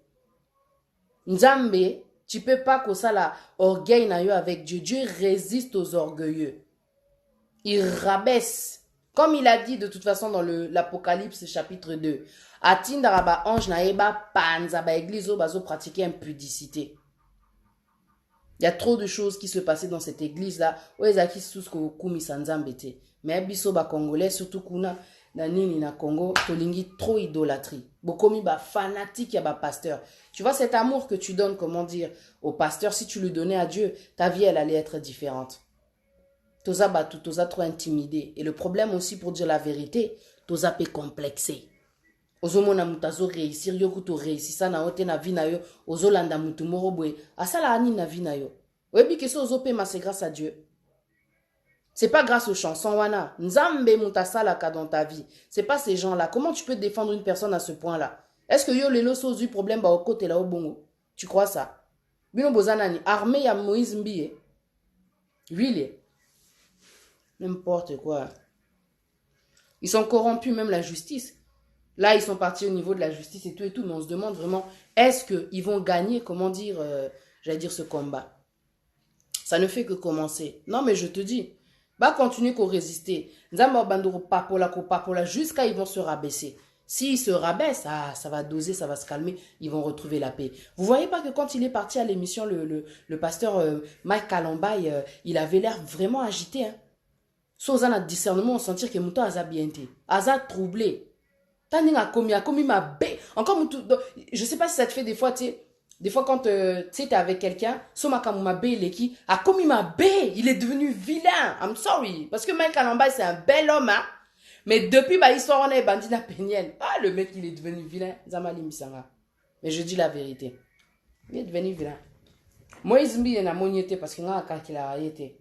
Nzambe, tu peux pas que ça là, orgueil na yo avec Dieu. Dieu résiste aux orgueilleux. Il rabaisse. Comme il a dit de toute façon dans l'Apocalypse chapitre 2. Atindaraba ange na eba panza ba église o bazo pratiquer impudicité. Il y a trop de choses qui se passaient dans cette église-là. Mais biso ba congolais, surtout kuna na nini na Congo, tolingi trop idolâtrie. Bokomi ba fanatique ya ba pasteur. Tu vois cet amour que tu donnes, comment dire, au pasteur, si tu le donnais à Dieu, ta vie elle allait être différente. Toza batu, toza trop intimidé. Et le problème aussi, pour dire la vérité, toza pe complexé. Ozomona mutazo réussir yo kuto réussir na ote na vie na yo ozolanda mutu moro boye asala ani na vie na yo webi que so ozopema c'est grâce à Dieu, c'est pas grâce aux chansons wana nzambe mutasala ka dans ta vie, c'est pas ces gens là. Comment tu peux défendre une personne à ce point là? Est-ce que yo lelo so du problème ba au côté là au bongo? Tu crois ça? Bino bozana ni armée ya Moïse Mbie really n'importe quoi. Ils sont corrompus, même la justice. Là, ils sont partis au niveau de la justice et tout, mais on se demande vraiment, est-ce qu'ils vont gagner, comment dire, j'allais dire ce combat? Ça ne fait que commencer. Non, mais je te dis, va continuer qu'au résister. Nzamba bandoro papola, jusqu'à ils vont se rabaisser. S'ils se rabaissent, ça va doser, ça va se calmer, ils vont retrouver la paix. Vous voyez pas que quand il est parti à l'émission, le pasteur Mike Kalambay, il avait l'air vraiment agité, hein? Sans un discernement, on sentir que Mouton a bien été, a troublé. A commis ma baie. Encore, je sais pas si ça te fait des fois, tu sais, des fois quand tu es avec quelqu'un, ma baie, il a commis ma baie, il est devenu vilain. I'm sorry. Parce que Mike Kalamba, c'est un bel homme, hein. Mais depuis, il sort en bandit na pénienne. Ah, le mec, il est devenu vilain. Zamali Misanga. Mais je dis la vérité. Il est devenu vilain. Moïse Mbi, il a monité parce qu'il a qu'il a été.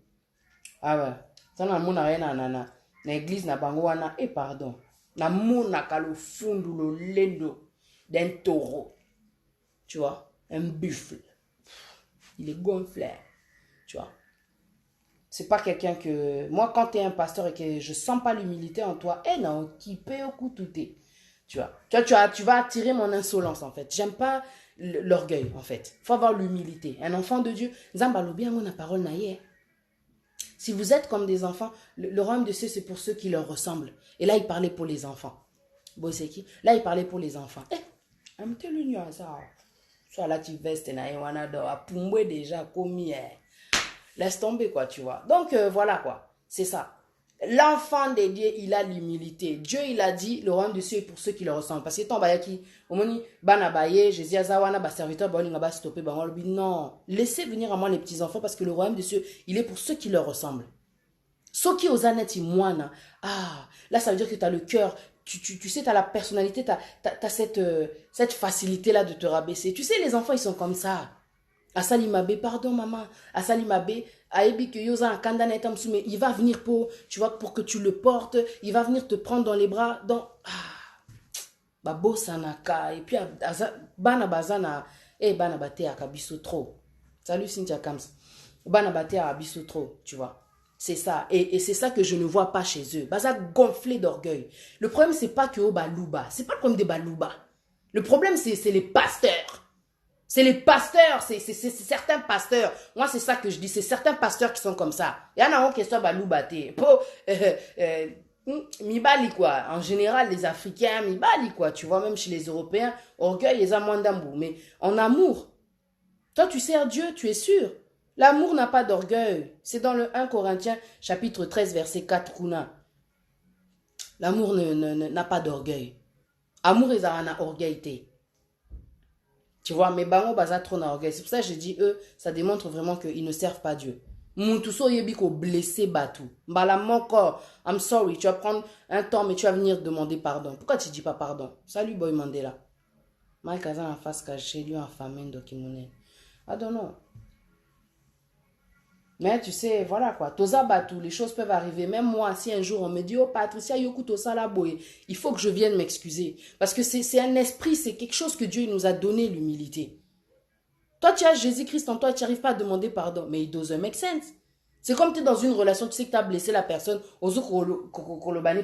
Ah ouais. Ça n'a mon rien à nana. L'église n'a pas wana et pardon. Na mona kalo fundu lo lendo d'un taureau. Tu vois, un buffle. Il est gonflé. Tu vois. C'est pas quelqu'un que... Moi, quand tu es un pasteur et que je sens pas l'humilité en toi, eh non, qui peut au coup tout est. Tu vois. Tu vas attirer mon insolence, en fait. J'aime pas l'orgueil, en fait. Il faut avoir l'humilité. Un enfant de Dieu, Zambalo bien mon parole naïe. Si vous êtes comme des enfants, le royaume de Dieu, c'est pour ceux qui leur ressemblent. Et là, il parlait pour les enfants. Boseki. Là, il parlait pour les enfants. Eh, I'm telling you ça. Soit là, tu vestes, a pumbé déjà, commis. Laisse tomber, quoi, tu vois. Donc, voilà, quoi. C'est ça. L'enfant de Dieu, il a l'humilité. Dieu, il a dit, le royaume de Dieu est pour ceux qui le ressemblent. Parce que tant bayaki, omoni, banabaye, Jésus azawana, ba serviteur, ba olinga ba stopper, ba ngolobi. Non. Laissez venir à moi les petits enfants parce que le royaume de Dieu, il est pour ceux qui leur ressemblent. Ceux qui osent naître moine. Ah, là, ça veut dire que tu as le cœur. Tu sais, tu as la personnalité, tu as cette facilité-là de te rabaisser. Tu sais, les enfants, ils sont comme ça. Asali Mabé, pardon maman. Asali Mabé, Aebi que yoza un kandana etam mais il va venir tu vois, pour que tu le portes. Il va venir te prendre dans les bras. Babo sanaka. Et puis, bana bazana, bana bate akabiso trop. Salut Cynthia Kams. Bana bate akabiso trop, tu vois. C'est ça. Et c'est ça que je ne vois pas chez eux. Baza gonflé d'orgueil. Le problème, c'est pas que au balouba. C'est pas le problème des balouba. Le problème, c'est les pasteurs. C'est les pasteurs. C'est certains pasteurs. Moi, c'est ça que je dis. C'est certains pasteurs qui sont comme ça. Il y en a un qui sont balouba. Mibali quoi. En général, les Africains, mibali quoi. Tu vois, même chez les Européens, orgueil, ils ont moins d'amour. Mais en amour, toi, tu sers Dieu, tu es sûr. L'amour n'a pas d'orgueil. C'est dans le 1 Corinthiens, chapitre 13, verset 4, Kuna. L'amour n'a pas d'orgueil. Amour est un orgueil. Tu vois, mais bango baza trop d'orgueil. C'est pour ça que je dis, eux, ça démontre vraiment qu'ils ne servent pas Dieu. Moutouso yebiko blessé batou. Mbala mon corps, I'm sorry, tu vas prendre un temps, mais tu vas venir demander pardon. Pourquoi tu dis pas pardon? Salut Boy Mandela. Mike Azan en face caché, lui en famine, dokimouné. I don't know. Mais tu sais, voilà quoi, toza batou, les choses peuvent arriver. Même moi, si un jour on me dit, oh Patricia, yoku tosa la boye, il faut que je vienne m'excuser. Parce que c'est un esprit, c'est quelque chose que Dieu nous a donné, l'humilité. Toi, tu as Jésus-Christ en toi, tu n'arrives pas à demander pardon. Mais it doesn't make sense. C'est comme tu es dans une relation, tu sais que tu as blessé la personne,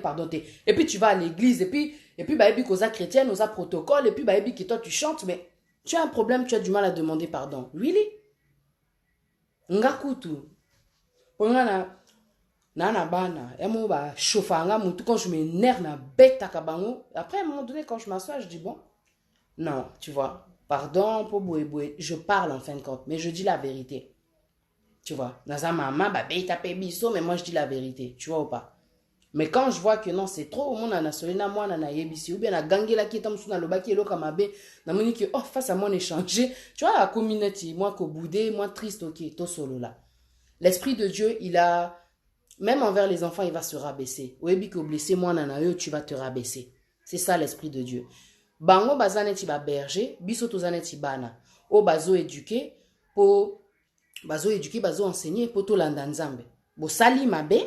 pardon. Et puis tu vas à l'église, et puis bah, et puis chrétienne, aux protocole, et puis bah, et puis que toi tu chantes, mais tu as un problème, tu as du mal à demander pardon. Really? Ngakutu. Nana bana, emo ba chauffanga mutu quand je m'énerve na bête à kabango. Après à un moment donné quand je m'assois, je dis bon, non, tu vois, pardon pour boué, je parle en fin de compte, mais je dis la vérité. Tu vois, naza maman ba bête à biso, mais moi je dis la vérité, tu vois ou pas? Mais quand je vois que non, c'est trop, mon nana solena moi nana yebisi ou bien na gangela qui est sous na lobaki elo kamabe, na moni que oh face à moi on échanger, tu vois la communauté, moi ko boudé, moi triste OK, to solo là. L'esprit de Dieu, il a même envers les enfants, il va se rabaisser. Oyebi que blessé moi nana yo, tu vas te rabaisser. C'est ça l'esprit de Dieu. Bango bazaneti ba berger, biso tozaneti bana. O bazo éduquer pour bazo éduquer, bazo enseigner pour to landa nzambe. Bo sali mabe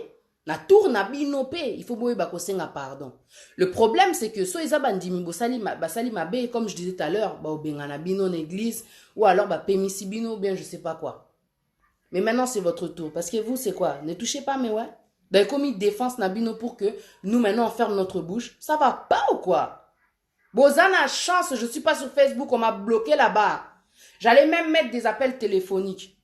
na tour na bino pe, il faut boye ba kosenga pardon. Le problème c'est que so eza bandimi bo sali mabe comme je disais tout à l'heure, ba obenga na bino en église ou alors ba pemisi bino ou bien je sais pas quoi. Mais maintenant, c'est votre tour. Parce que vous, c'est quoi? Ne touchez pas, mais ouais. Ben, comme il défense Nabino pour que nous, maintenant, on ferme notre bouche. Ça va pas ou quoi? Bozana, chance, je suis pas sur Facebook, on m'a bloqué là-bas. J'allais même mettre des appels téléphoniques.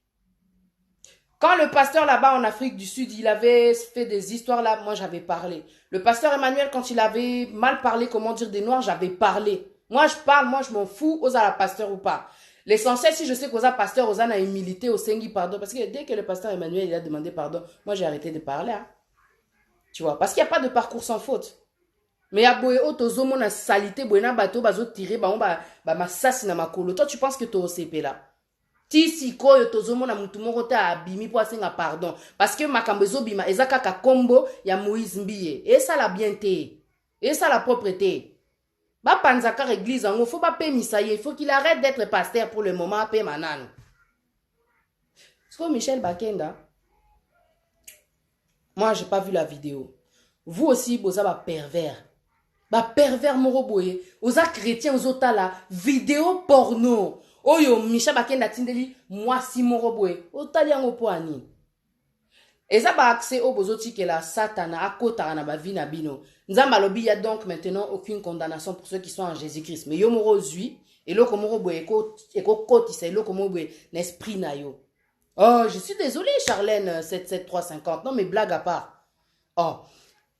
Quand le pasteur là-bas en Afrique du Sud, il avait fait des histoires là, moi j'avais parlé. Le pasteur Emmanuel, quand il avait mal parlé, comment dire, des Noirs, j'avais parlé. Moi je parle, moi je m'en fous, aux la pasteur ou pas. L'essentiel, si je sais qu'aux pasteur, aux a humilité, au sengi pardon, parce que dès que le pasteur Emmanuel il a demandé pardon, moi j'ai arrêté de parler. Hein. Tu vois, parce qu'il n'y a pas de parcours sans faute. Mais il y a boye auto na salité, boye na bateau, bazo tiré, ma sassi na makolo. Toi tu penses que tu es au CP là? Ti sikoyo tozomona mutu moko te abimi po asenga pardon parce que makambo ezobima eza kaka kombo ya Moïse Mbiye esala bien te esala propreté bapanza kaka église yango faut bapemisa ye, il faut qu'il arrête d'être pasteur pour le moment apema nanu. Parce que Michel Bakenda, moi j'ai pas vu la vidéo, vous aussi boza ba pervers moko boye oza chrétien ozotala vidéo porno oyo Michel Bakenda tindeli mwasi moko boye otali yango po ani eza ba accès au bozoti que la satana akota na ba vie na bino nzamba alobi ya donc maintenant aucune condamnation pour ceux qui sont en Jésus-Christ mais yo moko zui eloko moko boye eko kotisa eloko moko boye l'esprit na yo. Oh je suis désolé Charlène 77350 non mais blague à part. Oh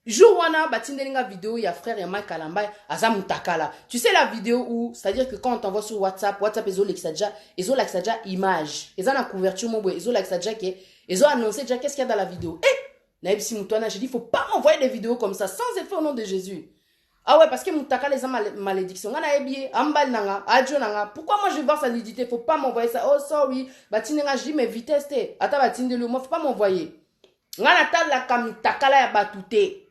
jour wana batindelinga vidéo ya frère ya Mike Kalamba aza mutakala. Tu sais la vidéo où c'est-à-dire que quand on t'envoie sur WhatsApp ezo lakisa déjà image. Eza na couverture mo boye ezo lakisa déjà que ezo annoncer déjà qu'est-ce qu'il y a dans la vidéo. Na ebisi mutwana je dis faut pas m'envoyer des vidéos comme ça sans effet au nom de Jésus. Ah ouais parce que mutakala les malédiction. Ngana ebié ambal nanga adjo nanga. Pourquoi moi je vais voir sa nudité, faut pas m'envoyer ça. Oh sorry, batindenga je dis mais vitesse té. Ata batindelu moi faut pas m'envoyer. Ngana ta la kamitakala ya batouté.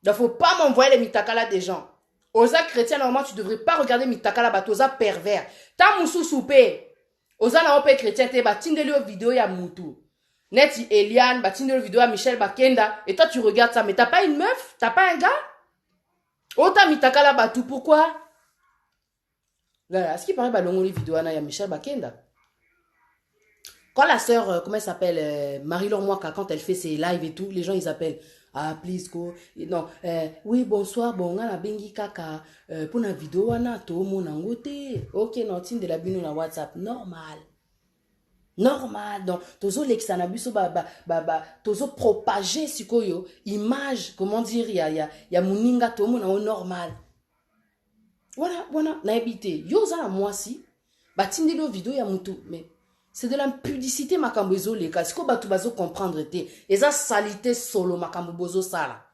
Il ne faut pas m'envoyer les mitakala des gens. Osa chrétien, normalement, tu ne devrais pas regarder mitakala batoza pervers. Ta moussou soupé. Osa na ope chrétien, te batindeli vidéo ya moutou. Neti Eliane, batindeli vidéo ya Michel Bakenda. Et toi, tu regardes ça. Mais t'as pas une meuf? T'as pas un gars? Ota mitakala batou, pourquoi? Là, est-ce qu'il paraît balongoli vidéo ya Michel Bakenda? Quand la sœur, comment elle s'appelle, Marie-Laure Mwaka, quand elle fait ses lives et tout, les gens, ils appellent. Ah, please go. Non, oui, bonsoir, bon, on a bengi kaka. Pour la vidéo, on a tout le monde en côté. Ok, non, tin de la bino na WhatsApp. Normal. Normal. Donc, tozo l'exanabuso, tozo propager, sikoyo, image, comment dire, y a mouninga, tout le monde en normal. Voilà, na habité. Yo, ça, moi, si. Batindi lo vidéo, ya moutou, mais. C'est de l'impudicité, makambo ezoleka. Siko batu bazo comprendre te. Eza salité solo, makambo bozo sala.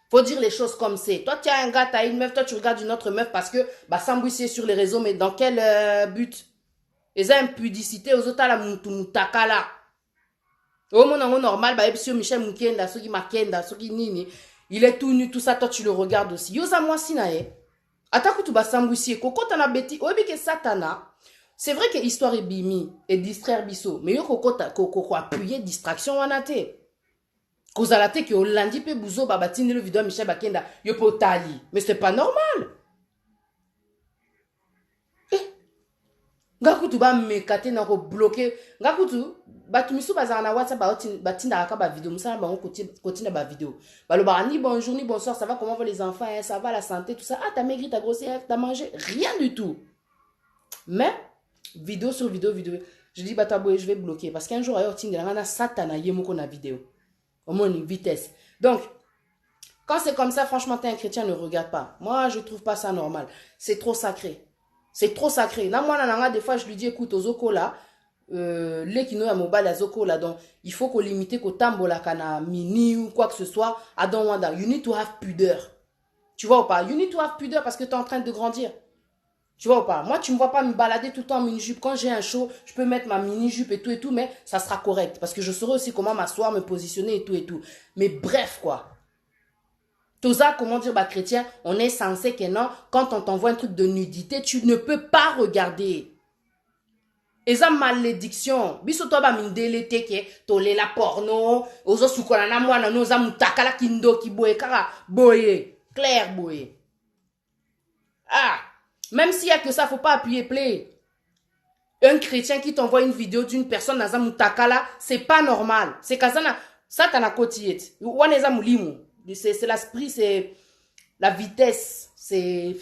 Faut dire les choses comme c'est. Toi, tu as un gars, tu as une meuf, toi, tu regardes une autre meuf parce que, bah, s'embouisser sur les réseaux, mais dans quel but? Eza impudicité, aux autres, la mutaka là. Au monde normal, bah, monsieur Michel Moukenda, ceux qui Makenda, ceux qui Nini, il est tout nu, tout ça, toi, tu le regardes aussi. Yosa moi sinae. Ataku tu bas s'embouisser. Koko t'en a bêti. Oebi que satana. C'est vrai que l'histoire est bimi et distraire biso. Mais yo koko appuyer distraction wanate. Kozalate que Hollandi pe bouzo babatine le vidéo Michel Bakenda yo potali. Mais c'est pas normal. Ngakutu ba mekate na ko bloquer. Ngakutu batu misu bazana na WhatsApp batinda ka ba vidéo musa ba continue ba vidéo. Balo ba ni bonjour ni bonsoir, ça va, comment vont les enfants, hein, ça va la santé tout ça. Ah, t'as maigri, t'as grossi, t'as mangé, rien du tout. Mais vidéo sur vidéo. Je dis, bah, je vais bloquer. Parce qu'un jour, il y a un satana yemoko na vidéo. Au moins, une vitesse. Donc, quand c'est comme ça, franchement, t'es un chrétien, ne regarde pas. Moi, je trouve pas ça normal. C'est trop sacré. C'est trop sacré. Là, moi, des fois, je lui dis, écoute, aux oko là, les qui à mobile à zoko là, donc, il faut qu'on limite qu'au tambo là, kana mini ou quoi que ce soit, à don wanda. You need to have pudeur. Tu vois ou pas? You need to have pudeur parce que t'es en train de grandir. Tu vois ou pas? Moi, tu me vois pas me balader tout le temps en mini-jupe. Quand j'ai un show, je peux mettre ma mini-jupe et tout, mais ça sera correct. Parce que je saurai aussi comment m'asseoir, me positionner et tout. Mais bref, quoi. Tout ça, comment dire, bah, chrétien, on est censé que non, quand on t'envoie un truc de nudité, tu ne peux pas regarder. Et ça, malédiction. Biso toi, bah, mindele teke, tole la porno, ozo sukola na mwana, noza mutakala kindo ki boye, kara, boye, clair boye. Ah! Même s'il y a que ça, faut pas appuyer play. Un chrétien qui t'envoie une vidéo d'une personne dans un mutakala, c'est pas normal. C'est kazana, ça t'en a cotiet. C'est l'esprit, c'est la vitesse, c'est.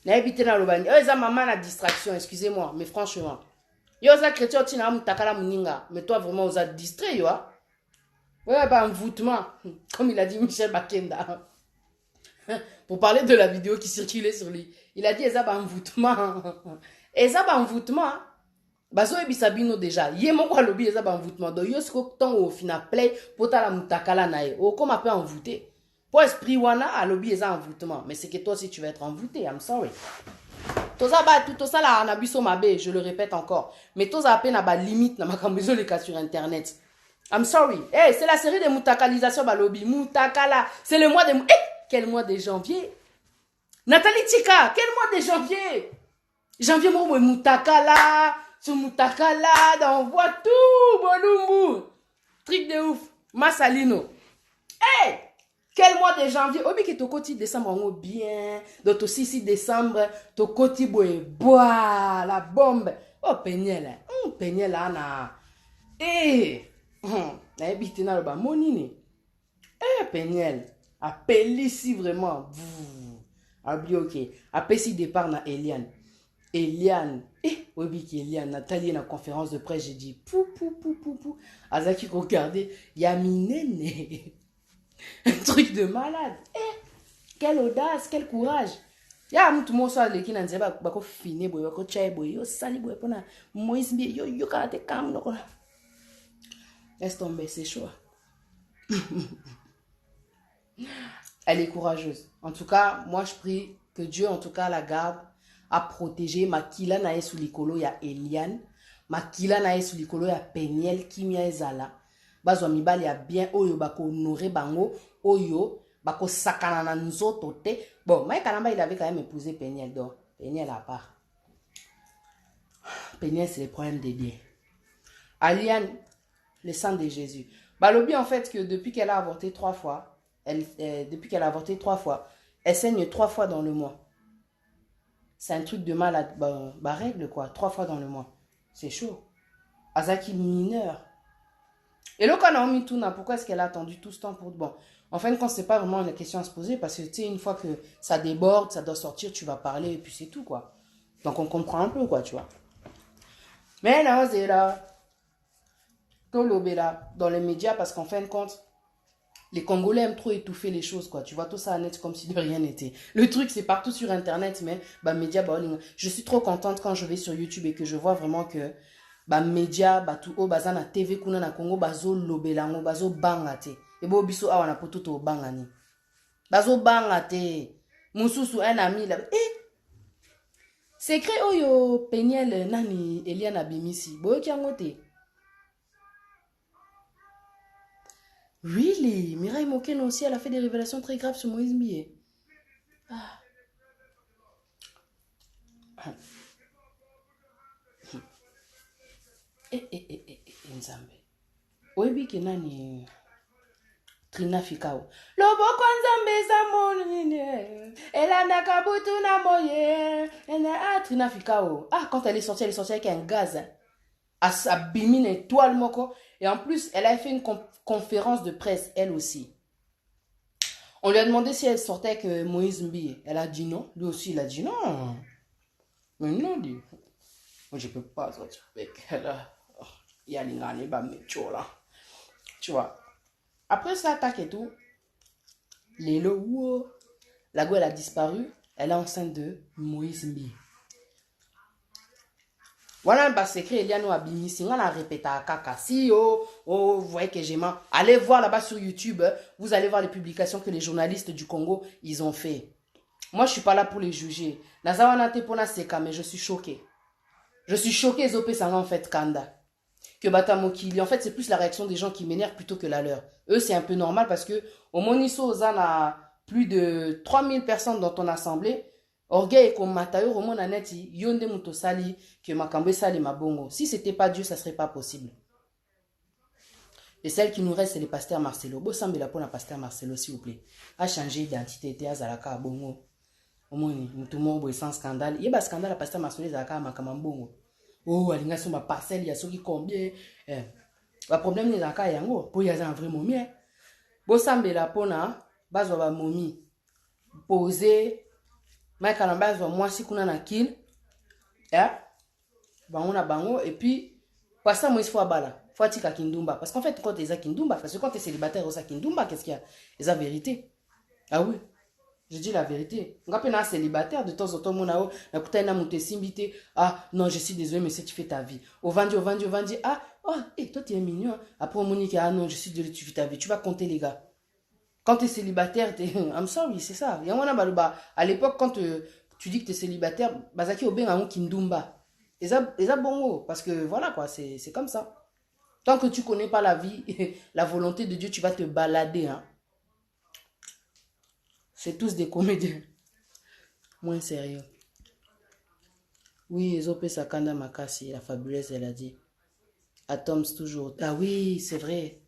Na évité na lobani. Ça maman la distraction, excusez-moi, mais franchement. Yo ça chrétien tu na mutakala muninga, mais toi vraiment vous êtes distrait yo. Ouais, bah envoûtement, comme il a dit Michel Bakenda. Pour parler de la vidéo qui circulait sur lui. Il a dit Eza ba envoûtement. Eza ba envoûtement. Bazo ebisabino déjà. Yé mon quoi lobby Eza ba envoûtement. Donc yo sko ton au final play pour ta la mutakala nae. O comme appelle envoûté. Pour esprit wana a lobby Eza envoûtement. Mais c'est que toi aussi tu vas être envoûté. I'm sorry. Toza ba tout ça là na biso mabe, je le répète encore. Mais toza appelle na ba limite na makambezo les cas sur internet. I'm sorry. Hey, c'est la série de mutakalisation ba lobby. Mutakala, c'est le mois de quel mois de janvier? Nathalie Tika, quel mois de janvier? Janvier, moi, Moutakala, sur Moutakala, on voit tout, Bolumbu. Truc de ouf. Massalino. Hey! Quel mois de janvier? Obi que ton côté décembre, on bien. Donc, ton 6 décembre, ton côté bois, la bombe. Oh, Peniel. Peniel, Anna. Eh! Habité dans le bas, monine. Eh, Peniel. Appelle ici vraiment. Abli ok. Appelle ici départ na Eliane. Eliane. Oui, qui Eliane. Nathalie na conférence de presse, j'ai dit pou. Azaki regardez. Yaminene. Un truc de malade. Quelle audace, quel courage. Ya mtu mo so le kina nzeba bako fini boy bako chai boy yo sali boy pona Moïse mbi yo karate kam no. Laisse tomber, c'est chaud. Elle est courageuse. En tout cas, moi je prie que Dieu en tout cas la garde à protéger. Makila na sous likolo ya Eliane. Makila na sous likolo ya Peniel Kimia ezala. Bazwa mibali ya bien oyo bako honorer bango oyo bako sakana na nzoto te. Bon, Mike Kanamba il avait quand même épousé Peniel donc Peniel à part. Peniel c'est les problèmes de Dieu. Aliane, le sang de Jésus. Balobi en fait que depuis qu'elle a avorté 3 fois, depuis qu'elle a avorté 3 fois, elle saigne 3 fois dans le mois. C'est un truc de malade. Bah, règle quoi, 3 fois dans le mois. C'est chaud. Azaki mineur. Et le cas Naomi Tuna, pourquoi est-ce qu'elle a attendu tout ce temps pour... Bon, en fin de compte, c'est pas vraiment une question à se poser parce que, tu sais, une fois que ça déborde, ça doit sortir, tu vas parler et puis c'est tout, quoi. Donc, on comprend un peu, quoi, tu vois. Mais là, c'est là, dans les médias parce qu'en fin de compte, les Congolais aiment trop étouffer les choses, quoi. Tu vois, tout ça net comme si de rien n'était. Le truc, c'est partout sur Internet, mais, bah, médias, bah, je suis trop contente quand je vais sur YouTube et que je vois vraiment que, bah, médias, bah, tout haut, bah, ça na TV, kuna na Congo, bah, zo lobelango, bah, zo bangate. Et bon, biso, awa na poto to bangani. Bah, zo bangate. Moussousou, un ami, là. Secret oyo, Peniel, nani, Eliana Bimisi. Boyo kiangote. Really? Mireille Moken aussi, elle a fait des révélations très graves sur Moïse Millet. Ah. Nzambe. Oyebi ke nani Trina Fikao. Loboko Nzambe Zamonine. Elanda Kabutu na moye. Ah, Trina Fikao. Ah, quand elle est sortie avec un gaz. À sa bimine étoile moko. Et en plus, elle a fait une conférence de presse, elle aussi. On lui a demandé si elle sortait avec Moïse Mbi. Elle a dit non. Lui aussi, il a dit non. Mais non, dit. Moi, je peux pas sortir avec elle. Il y a l'ingane, bah, mais tu vois. Tu vois. Après ça attaque et tout, Lélo, wow. La go, elle a disparu. Elle est enceinte de Moïse Mbi. Voilà, bah, c'est écrit, Eliano Abimisi. On a répété à Kaka. Si, vous voyez que j'ai mal. Allez voir là-bas sur YouTube. Vous allez voir les publications que les journalistes du Congo, ils ont fait. Moi, je suis pas là pour les juger. Nazawanate pona seka, mais je suis choqué. Je suis choqué, Zopé Sanga, en fait, Kanda. Que Batamokili. En fait, c'est plus la réaction des gens qui m'énervent plutôt que la leur. Eux, c'est un peu normal parce que au Moniso, Ozan a plus de 3000 personnes dans ton assemblée. Orgueil comme Matayo, Roman Aneti, Yonde Mutosali, que Makambe Sali Mabongo. Si c'était pas Dieu, ça serait pas possible. Et celle qui nous reste, c'est les pasteurs Marcelo. Bossambe la pour la pasteur Marcelo, s'il vous plaît. A changé d'identité, à Zalaka Bongo. Au moins, tout le monde est sans scandale. Il y a un scandale à pasteur Marcelo, Zalaka Makamambongo. Oh, alinga sur ma parcelle, il y a ceux qui combien. Le problème n'est pas yango. Pour y avoir un vrai momie. Bossambe la pona, bazo ba momie. Poser. Maïka na bazo moi si kuna na kill. Bango na bango. Et puis, pas ça, moi il faut abala. Faut atika kindumba. Parce qu'en fait, quand t'es à kindumba, parce que quand t'es célibataire aussi à kindumba, qu'est-ce qu'il y a? C'est la vérité. Ah oui. Je dis la vérité. On a célibataire de temps en temps, mon ao, na kutana mute simbite. Ah, non, je suis désolé, mais si tu fais ta vie. Au vendi. Ah, oh, hey, toi, tu es mignon. Après, on Monique, ah non, je suis désolé, tu fais ta vie. Tu vas compter, les gars. Quand tu es célibataire, I'm sorry, c'est ça. À l'époque, quand tu dis que tu es célibataire, Bazaki Oben a un kindumba. Et ça bongo. Parce que voilà, quoi, c'est comme ça. Tant que tu connais pas la vie, la volonté de Dieu, tu vas te balader, hein. C'est tous des comédiens. Moins sérieux. Oui, Ezopé Sakanda Makasi, la fabuleuse, elle a dit. Atoms toujours. Ah oui, c'est vrai.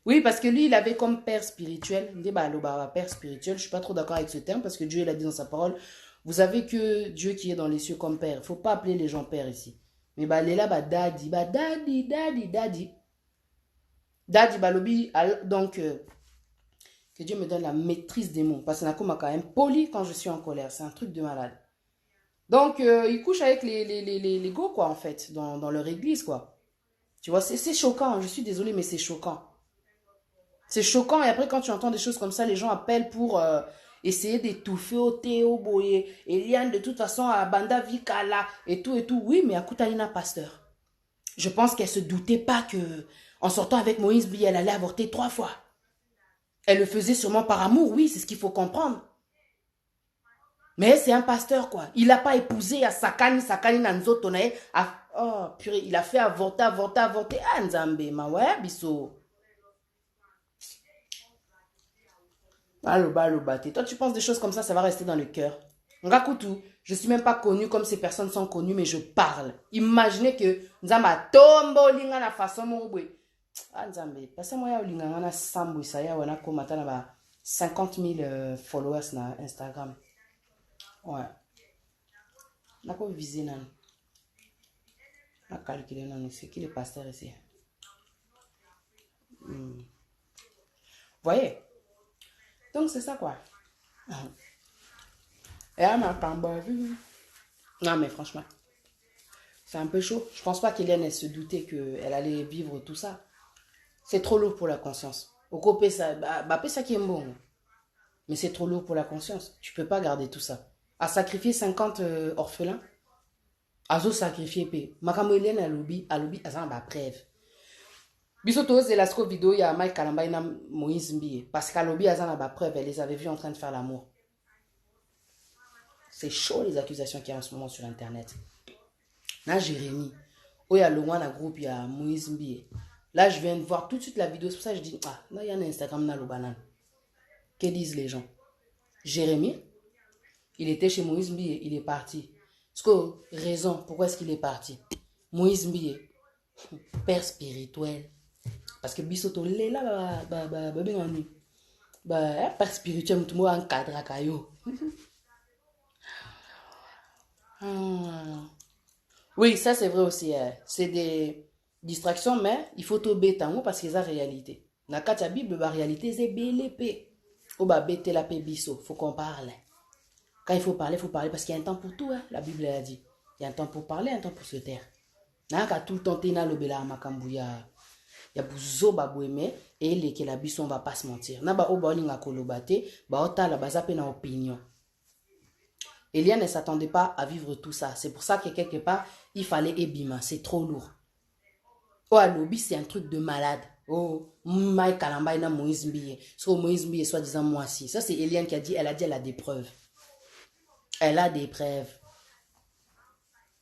Oui, parce que lui, il avait comme père spirituel. Père spirituel, je suis pas trop d'accord avec ce terme parce que Dieu, il a dit dans sa parole, vous savez que Dieu qui est dans les cieux comme père. Il faut pas appeler les gens père ici. Mais bah, là, daddy, daddy. Daddy, lobi, donc, que Dieu me donne la maîtrise des mots. Parce que Nako m'a quand même poli quand je suis en colère. C'est un truc de malade. Donc, ils couchent avec les go, quoi, en fait, dans leur église, quoi. Tu vois, c'est choquant. Je suis désolée, mais c'est choquant. C'est choquant. Et après, quand tu entends des choses comme ça, les gens appellent pour essayer d'étouffer au Théo Boye. Eliane, de toute façon, à Banda Vikala, et tout, et tout. Oui, mais à Koutalina, pasteur. Je pense qu'elle se doutait pas que, en sortant avec Moïse Bi, elle allait avorter 3 fois. Elle le faisait sûrement par amour, oui, c'est ce qu'il faut comprendre. Mais c'est un pasteur, quoi. Il n'a pas épousé à Sakani Nanzotonae. Oh, purée, il a fait avorter. Ah, Nzambe, ma ouais, biso. Toi, tu penses des choses comme ça va rester dans le cœur. Ngakutu, je suis même pas connue comme ces personnes sont connues, mais je parle. Imaginez que Nzamba tombo linga na façon morobwe. Ah, Nzambe, parce que moi, ya linga na sambo isaya wana komata na ba 50 000 followers na Instagram. Ouais. Nako visé nan. On a calculé, non, c'est qui le pasteur ici? Vous voyez? Donc, c'est ça, quoi. Et elle m'a vu. Non, mais franchement, c'est un peu chaud. Je pense pas qu'Hélène, elle se doutait qu'elle allait vivre tout ça. C'est trop lourd pour la conscience. Au copé, ça, ça qui est bon. Mais c'est trop lourd pour la conscience. Tu peux pas garder tout ça. À sacrifier 50 orphelins, à sacrifier P. Makambo Hélène, à lobby, à ça, preuve. Bisoto, c'est la vidéo, il y a Mike Kalamba et Moïse Mbie. Parce qu'à lobby, à ça, preuve, elle les avait vus en train de faire l'amour. C'est chaud les accusations qu'il y a en ce moment sur Internet. Là, Jérémy, où il y a le one à groupe, il y a Moïse Mbie. Là, je viens de voir tout de suite la vidéo. C'est pour ça que je dis, ah, là, il y a un Instagram, dans le banane. Que disent les gens? Jérémy, il était chez Moïse Mbie, il est parti. Parce que, raison, pourquoi est-ce qu'il est parti? Moïse Mbie, père spirituel. Parce que Bisoto, il là, père spirituel, tout le monde encadre à Kayo. Oui, ça c'est vrai aussi. C'est des distractions, mais il faut tout bêter parce que c'est la réalité. Dans la Bible, la réalité, c'est BLP. Ou bah bêter la paix biso, faut qu'on parle. Quand il faut parler parce qu'il y a un temps pour tout. Hein. La Bible a dit. Il y a un temps pour parler, un temps pour se taire. N'a qu'à tout le temps t'ena le bela makambouya. Il y a bouzo baboueme et les que la biso on va pas se mentir. N'a ba oba olinga kolobate, ba ota la bazape na opinion. Eliane ne s'attendait pas à vivre tout ça. C'est pour ça que quelque part, il fallait ébima. C'est trop lourd. Oh, à lobby, c'est un truc de malade. Oh, Mike Kalamba et Moïse Mbie. So, Moïse Mbie, soi-disant, moi aussi. Ça, c'est Eliane qui a dit, elle a des preuves. Elle a des preuves.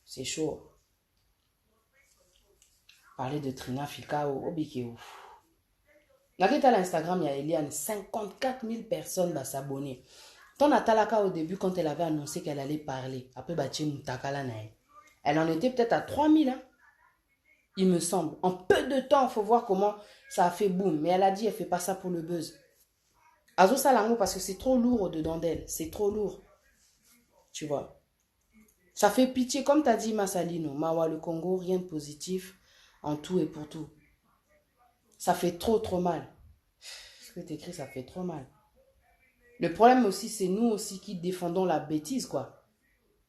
C'est chaud. Parler de Trina Fika au Bikeo. Là, à l'Instagram, il y a Eliane, 54 000 personnes va s'abonner. Ton Natalaka, au début, quand elle avait annoncé qu'elle allait parler, après, elle en était peut-être à 3 000, hein. Il me semble. En peu de temps, il faut voir comment ça a fait boum. Mais elle a dit, elle ne fait pas ça pour le buzz. Azo Salango, parce que c'est trop lourd au-dedans d'elle. C'est trop lourd. Tu vois. Ça fait pitié, comme tu as dit, Massalino. Mawa, le Congo, rien de positif en tout et pour tout. Ça fait trop, trop mal. Ce que tu écris, ça fait trop mal. Le problème aussi, c'est nous aussi qui défendons la bêtise, quoi.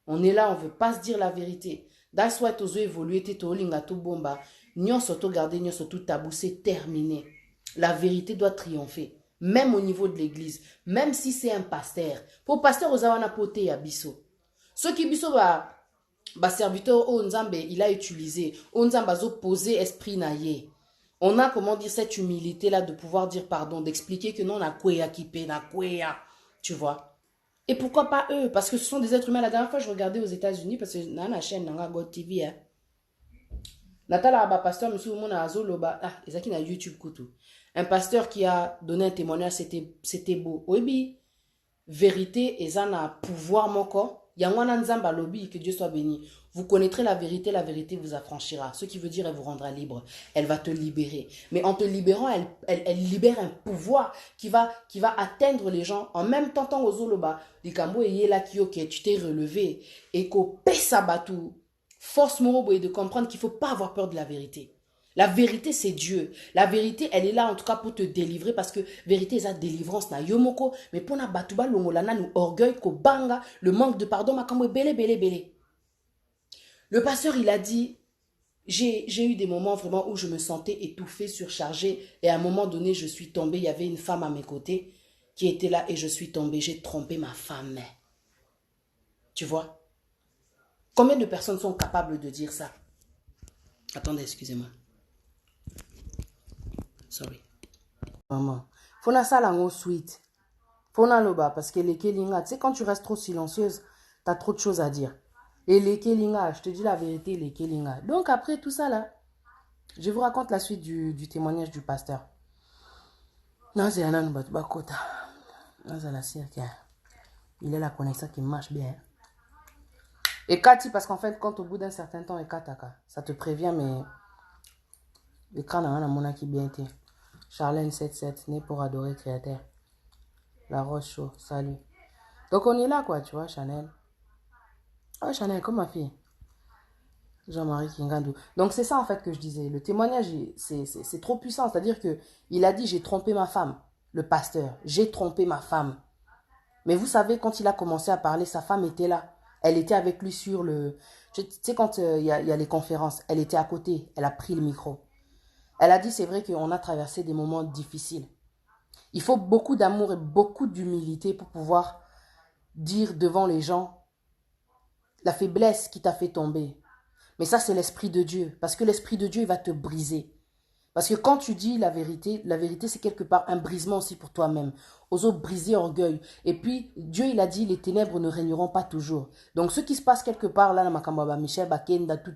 On est là, on ne veut pas se dire la vérité. That's why tozo évolué, to linga to bomba. Nyon soto garder, nyon soto tabou, c'est terminé. La vérité doit triompher. Même au niveau de l'église. Même si c'est un pasteur. Pour pasteur, aux awana poté ya biso. Ce qui biso ba serviteur au nzambe, il a utilisé. Au nzambe a posé esprit naye. On a, comment dire, cette humilité-là de pouvoir dire pardon, d'expliquer que non, on a kwea kipé, na kwea. Tu vois. Et pourquoi pas eux? Parce que ce sont des êtres humains. La dernière fois, je regardais aux États-Unis, parce que dans la chaîne, dans la God TV, hein. Natala Abba, pasteur, monsieur Oumona Azoloba, ah, ils ont YouTube Koutou. Un pasteur qui a donné un témoignage, c'était beau. Oui, vérité, et ça a pouvoir, mon corps. Yangwana Nzamba lobby, que Dieu soit béni. Vous connaîtrez la vérité vous affranchira. Ce qui veut dire, elle vous rendra libre. Elle va te libérer. Mais en te libérant, elle libère un pouvoir qui va atteindre les gens. En même temps, aux Zoloba, Likambo et là qui tu t'es relevé. Et qu'au Pesabatou, force Morobo de comprendre qu'il ne faut pas avoir peur de la vérité. La vérité, c'est Dieu. La vérité, elle est là en tout cas pour te délivrer parce que vérité, c'est la délivrance. Na yomoko, mais pour na batuba longolana nous orgueil ko banga, le manque de pardon, makambo belé. Le pasteur, il a dit, j'ai eu des moments vraiment où je me sentais étouffée, surchargée et à un moment donné, je suis tombée. Il y avait une femme à mes côtés qui était là et je suis tombée. J'ai trompé ma femme. Tu vois? Combien de personnes sont capables de dire ça? Attendez, excusez-moi. Sorry. Maman. Faut na ça lango sweet. Faut na loba parce que les kelinga, tu sais quand tu restes trop silencieuse, tu as trop de choses à dire. Et les kelinga, je te dis la vérité, les kelinga. Donc après tout ça là, je vous raconte la suite du témoignage du pasteur. Non, c'est un bakota. Non, c'est la cirque. Il est la connexion qui marche bien. Et Kati, parce qu'en fait, quand au bout d'un certain temps, et Kataka, ça te prévient, mais l'écran n'a rien à mon qui bien été. Charlène 77, né pour adorer Créateur. La Roche Chaud, salut. Donc on est là quoi, tu vois, Chanel. Oh Chanel, comme ma fille. Jean-Marie Kingandou. Donc c'est ça en fait que je disais. Le témoignage, c'est trop puissant. C'est-à-dire que il a dit, j'ai trompé ma femme. Le pasteur, j'ai trompé ma femme. Mais vous savez, quand il a commencé à parler, sa femme était là. Elle était avec lui sur le... Tu sais, quand y a les conférences, elle était à côté. Elle a pris le micro. Elle a dit, c'est vrai qu'on a traversé des moments difficiles. Il faut beaucoup d'amour et beaucoup d'humilité pour pouvoir dire devant les gens la faiblesse qui t'a fait tomber. Mais ça, c'est l'Esprit de Dieu. Parce que l'Esprit de Dieu, il va te briser. Parce que quand tu dis la vérité c'est quelque part un brisement aussi pour toi-même. Aux autres, briser orgueil. Et puis, Dieu, il a dit, les ténèbres ne régneront pas toujours. Donc, ce qui se passe quelque part, là, dans Michel, Bakenda, tout.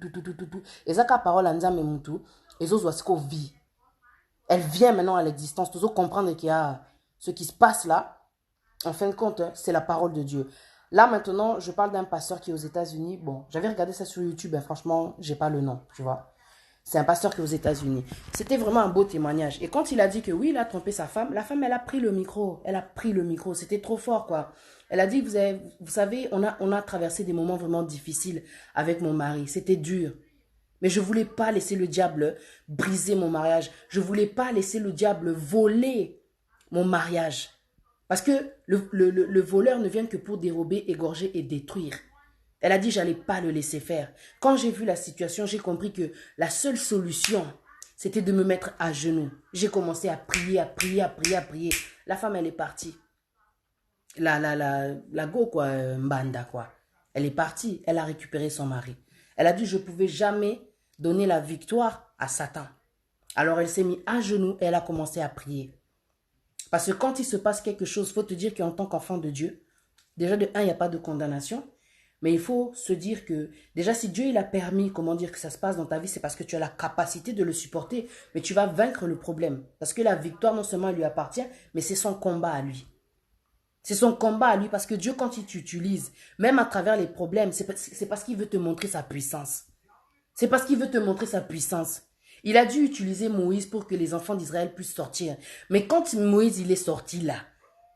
Et ça, parole, Anzam et Moutou, les autres, ce qu'on vit. Elle vient maintenant à l'existence. Tous comprendre qu'il y a ce qui se passe là. En fin de compte, c'est la parole de Dieu. Là, maintenant, je parle d'un pasteur qui est aux États-Unis. Bon, j'avais regardé ça sur YouTube. Franchement, j'ai pas le nom, tu vois. C'est un pasteur qui est aux États-Unis. C'était vraiment un beau témoignage. Et quand il a dit que oui, il a trompé sa femme, la femme, elle a pris le micro. Elle a pris le micro. C'était trop fort, quoi. Elle a dit, vous savez, on a traversé des moments vraiment difficiles avec mon mari. C'était dur. Mais je ne voulais pas laisser le diable briser mon mariage. Je ne voulais pas laisser le diable voler mon mariage. Parce que le voleur ne vient que pour dérober, égorger et détruire. Elle a dit, j'allais pas le laisser faire. Quand j'ai vu la situation, j'ai compris que la seule solution, c'était de me mettre à genoux. J'ai commencé à prier. La femme, elle est partie. La go, quoi, Mbanda, quoi. Elle est partie, elle a récupéré son mari. Elle a dit, je ne pouvais jamais donner la victoire à Satan. Alors elle s'est mise à genoux et elle a commencé à prier. Parce que quand il se passe quelque chose, il faut te dire qu'en tant qu'enfant de Dieu, déjà de un, il n'y a pas de condamnation. Mais il faut se dire que, déjà, si Dieu il a permis, comment dire, que ça se passe dans ta vie, c'est parce que tu as la capacité de le supporter, mais tu vas vaincre le problème. Parce que la victoire, non seulement elle lui appartient, mais c'est son combat à lui. C'est son combat à lui, parce que Dieu, quand il t'utilise, même à travers les problèmes, c'est parce qu'il veut te montrer sa puissance. C'est parce qu'il veut te montrer sa puissance. Il a dû utiliser Moïse pour que les enfants d'Israël puissent sortir. Mais quand Moïse il est sorti là,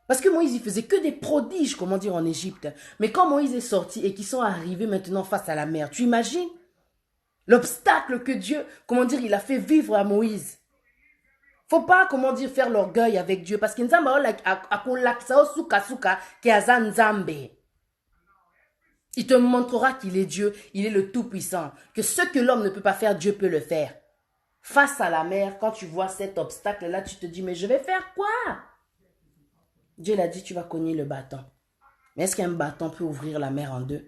parce que Moïse, il faisait que des prodiges, comment dire, en Égypte. Mais quand Moïse est sorti et qu'ils sont arrivés maintenant face à la mer, tu imagines l'obstacle que Dieu, comment dire, il a fait vivre à Moïse. Faut pas, comment dire, faire l'orgueil avec Dieu. Parce que il te montrera qu'il est Dieu, il est le Tout-Puissant. Que ce que l'homme ne peut pas faire, Dieu peut le faire. Face à la mer, quand tu vois cet obstacle-là, tu te dis, mais je vais faire quoi? Dieu l'a dit, tu vas cogner le bâton. Mais est-ce qu'un bâton peut ouvrir la mer en deux?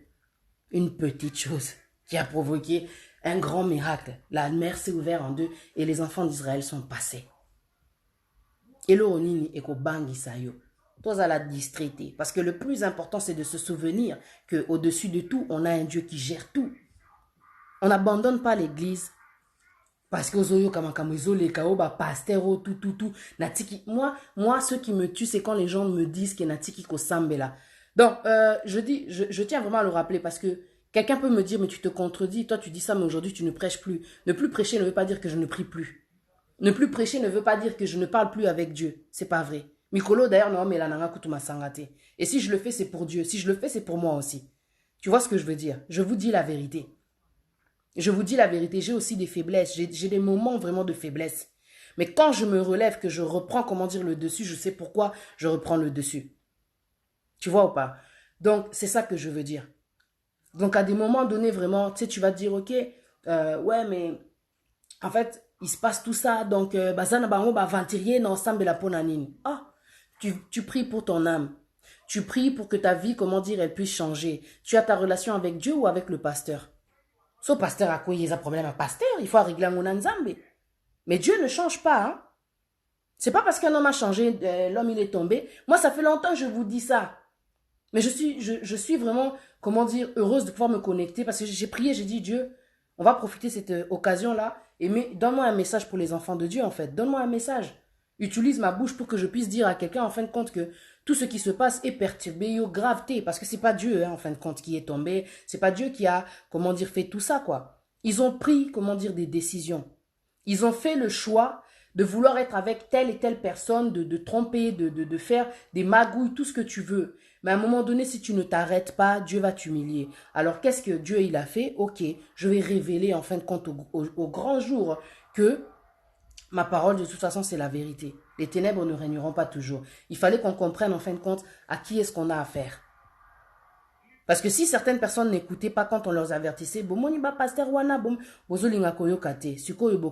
Une petite chose qui a provoqué un grand miracle. La mer s'est ouverte en deux et les enfants d'Israël sont passés. Et le onini est qu'au bangi sayo. Toi à la distraité. Parce que le plus important, c'est de se souvenir qu'au-dessus de tout, on a un Dieu qui gère tout. On n'abandonne pas l'église. Parce que ozoyo kamakamozo les kaoba pasteur tout natiki moi ce qui me tue c'est quand les gens me disent que natiki ko sambela. Donc je tiens vraiment à le rappeler parce que quelqu'un peut me dire mais tu te contredis, toi tu dis ça mais aujourd'hui tu ne prêches plus. Ne plus prêcher ne veut pas dire que je ne prie plus. Ne plus prêcher ne veut pas dire que je ne parle plus avec Dieu, c'est pas vrai. Mikolo d'ailleurs non mais la nanga kutuma sangate. Et si je le fais c'est pour Dieu, si je le fais c'est pour moi aussi. Tu vois ce que je veux dire? Je vous dis la vérité. Je vous dis la vérité, j'ai aussi des faiblesses, j'ai des moments vraiment de faiblesse. Mais quand je me relève, que je reprends, comment dire, le dessus, je sais pourquoi je reprends le dessus. Tu vois ou pas? Donc, c'est ça que je veux dire. Donc, à des moments donnés, vraiment, tu sais, tu vas te dire, ok, ouais, mais en fait, il se passe tout ça, donc, bazana bango ba ventirier na ensemble la ponanine. Ah, tu pries pour ton âme. Tu pries pour que ta vie, comment dire, elle puisse changer. Tu as ta relation avec Dieu ou avec le pasteur? Ce pasteur a quoi? Il a un problème à pasteur. Il faut régler mon Nzambe. Mais Dieu ne change pas. Hein? C'est pas parce qu'un homme a changé, l'homme il est tombé. Moi, ça fait longtemps que je vous dis ça. Mais je suis vraiment, comment dire, heureuse de pouvoir me connecter parce que j'ai prié, j'ai dit, Dieu, on va profiter de cette occasion-là et donne-moi un message pour les enfants de Dieu, en fait. Donne-moi un message. Utilise ma bouche pour que je puisse dire à quelqu'un, en fin de compte, que tout ce qui se passe est perturbé, gravité, parce que c'est pas Dieu, hein, en fin de compte, qui est tombé. C'est pas Dieu qui a, comment dire, fait tout ça, quoi. Ils ont pris, comment dire, des décisions. Ils ont fait le choix de vouloir être avec telle et telle personne, de tromper, de faire des magouilles, tout ce que tu veux. Mais à un moment donné, si tu ne t'arrêtes pas, Dieu va t'humilier. Alors, qu'est-ce que Dieu, il a fait? Ok, je vais révéler en fin de compte au grand jour que ma parole, de toute façon, c'est la vérité. Les ténèbres ne régneront pas toujours. Il fallait qu'on comprenne en fin de compte à qui est-ce qu'on a affaire. Parce que si certaines personnes n'écoutaient pas quand on leur avertissait, pasteur wana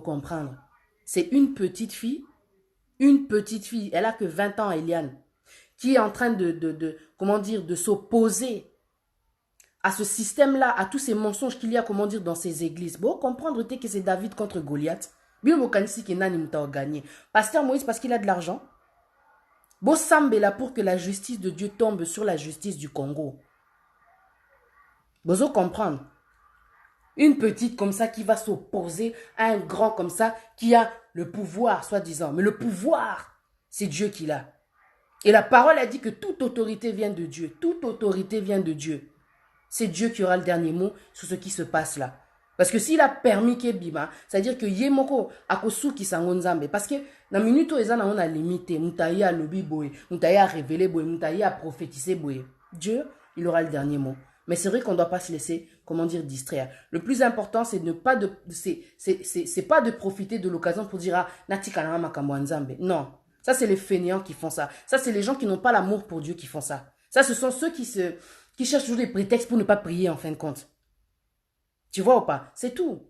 comprendre. C'est une petite fille, elle a que 20 ans, Eliane, qui est en train comment dire, de s'opposer à ce système-là, à tous ces mensonges qu'il y a, comment dire, dans ces églises. Bon, comprendre que c'est David contre Goliath. Pasteur Moïse, parce qu'il a de l'argent. Bon, Sambela pour que la justice de Dieu tombe sur la justice du Congo. Vous comprendre. Une petite comme ça qui va s'opposer à un grand comme ça qui a le pouvoir, soi-disant. Mais le pouvoir, c'est Dieu qui l'a. Et la parole a dit que toute autorité vient de Dieu. Toute autorité vient de Dieu. C'est Dieu qui aura le dernier mot sur ce qui se passe là. Parce que s'il a permis que bima, c'est-à-dire que yemoko akosu ki sangonzambe. Parce que dans la minute où on a limité, moutaïa lobi boye, moutaïa révélé boye, moutaïa prophétisé boye. Dieu, il aura le dernier mot. Mais c'est vrai qu'on ne doit pas se laisser, comment dire, distraire. Le plus important, c'est pas de profiter de l'occasion pour dire, ah, nati kanara makambo nzambe. Non. Ça, c'est les fainéants qui font ça. Ça, c'est les gens qui n'ont pas l'amour pour Dieu qui font ça. Ça, ce sont ceux qui cherchent toujours des prétextes pour ne pas prier, en fin de compte. Tu vois ou pas? C'est tout.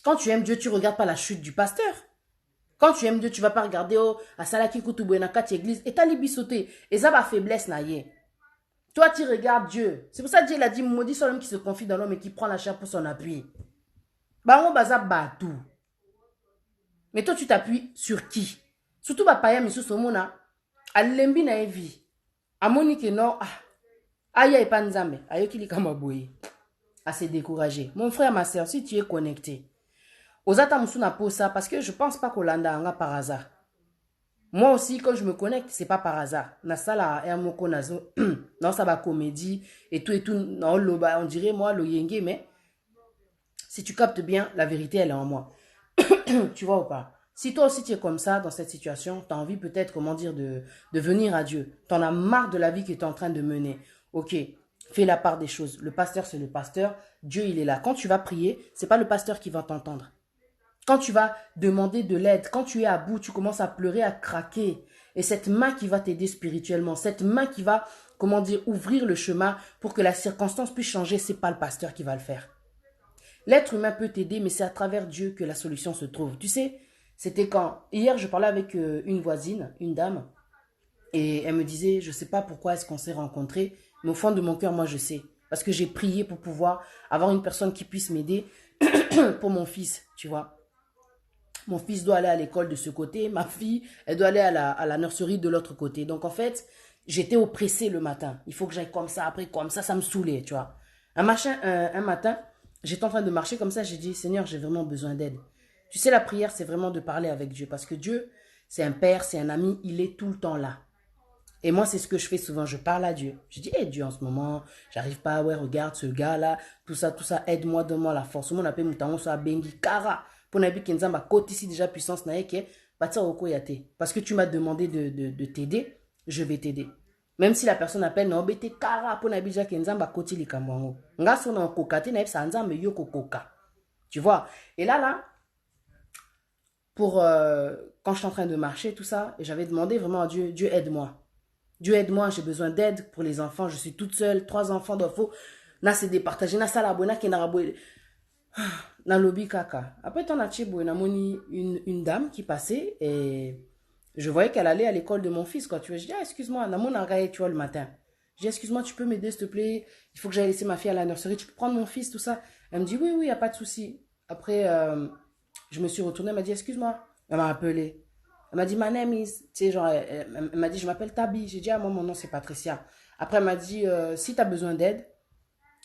Quand tu aimes Dieu, tu ne regardes pas la chute du pasteur. Quand tu aimes Dieu, tu ne vas pas regarder, oh, à Salaki Koutoubouena, Kati Église, et t'as libissoté. Et ça va faiblesse, naïe. Toi, tu regardes Dieu. C'est pour ça que Dieu l'a dit, maudit soit l'homme qui se confie dans l'homme et qui prend la chair pour son appui. Bah, on baza batou. Mais toi, tu t'appuies sur qui? Surtout, bah, paya, monsieur Somona, à l'embi na vie. À Monique, non, aïe, pas nzambe. Aïe, qui li kamabouye. À se décourager. Mon frère, ma soeur, si tu es connecté, Ozata Moussuna pose ça parce que je pense pas qu'Olanda anga par hasard. Moi aussi, quand je me connecte, c'est pas par hasard. Nasala Hermoko Nazo, non, ça va comédie et tout, non, on dirait moi, le yenge, mais si tu captes bien, la vérité, elle est en moi. Tu vois ou pas? Si toi aussi tu es comme ça, dans cette situation, tu as envie peut-être, comment dire, de venir à Dieu. Tu en as marre de la vie que tu es en train de mener. Ok, fais la part des choses. Le pasteur, c'est le pasteur. Dieu, il est là. Quand tu vas prier, c'est pas le pasteur qui va t'entendre. Quand tu vas demander de l'aide, quand tu es à bout, tu commences à pleurer, à craquer. Et cette main qui va t'aider spirituellement, cette main qui va, comment dire, ouvrir le chemin pour que la circonstance puisse changer, c'est pas le pasteur qui va le faire. L'être humain peut t'aider, mais c'est à travers Dieu que la solution se trouve. Tu sais, c'était quand, hier, je parlais avec une voisine, une dame, et elle me disait, je sais pas pourquoi est-ce qu'on s'est rencontrés, mais au fond de mon cœur, moi, je sais. Parce que j'ai prié pour pouvoir avoir une personne qui puisse m'aider pour mon fils, tu vois. Mon fils doit aller à l'école de ce côté, ma fille, elle doit aller à la nurserie de l'autre côté. Donc, en fait, j'étais oppressée le matin. Il faut que j'aille comme ça, après comme ça me saoulait, tu vois. Un matin, j'étais en train de marcher comme ça, j'ai dit, Seigneur, j'ai vraiment besoin d'aide. Tu sais, la prière, c'est vraiment de parler avec Dieu. Parce que Dieu, c'est un père, c'est un ami, il est tout le temps là. Et moi, c'est ce que je fais souvent, je parle à Dieu. Je dis, Dieu, en ce moment, j'arrive pas, ouais, regarde ce gars-là, tout ça, aide-moi, donne-moi la force. Mon appel, moutango, soit bengi, kara. Pour n'abi kenzamba, côté ici déjà puissance, naïke, bâtir au koyate. Parce que tu m'as demandé de t'aider, je vais t'aider. Même si la personne appelle, non, bete kara, pour n'abi déjà kenzamba, côté li kamwango. Nga son en kokate, naïb sa nzambe yo kokoka. Tu vois? Et là, pour, quand je suis en train de marcher, tout ça, et j'avais demandé vraiment à Dieu, Dieu aide-moi. Dieu aide-moi, j'ai besoin d'aide pour les enfants, je suis toute seule, 3 enfants, donc faut, na se départager, na sala bona ki na raboué. Na lobby kaka. Après, t'en as une dame qui passait et je voyais qu'elle allait à l'école de mon fils, quoi. Tu vois, je dis, excuse-moi, na mon arrêt, tu vois, le matin. Je dis, excuse-moi, tu peux m'aider, s'il te plaît? Il faut que j'aille laisser ma fille à la nurserie, tu peux prendre mon fils, tout ça. Elle me dit, oui, il n'y a pas de souci. Après, je me suis retournée, elle m'a dit, excuse-moi. Elle m'a appelé. Elle m'a dit, my name is, tu sais, genre, elle m'a dit, je m'appelle Tabi. J'ai dit, moi, mon nom, c'est Patricia. Après, elle m'a dit, si tu as besoin d'aide,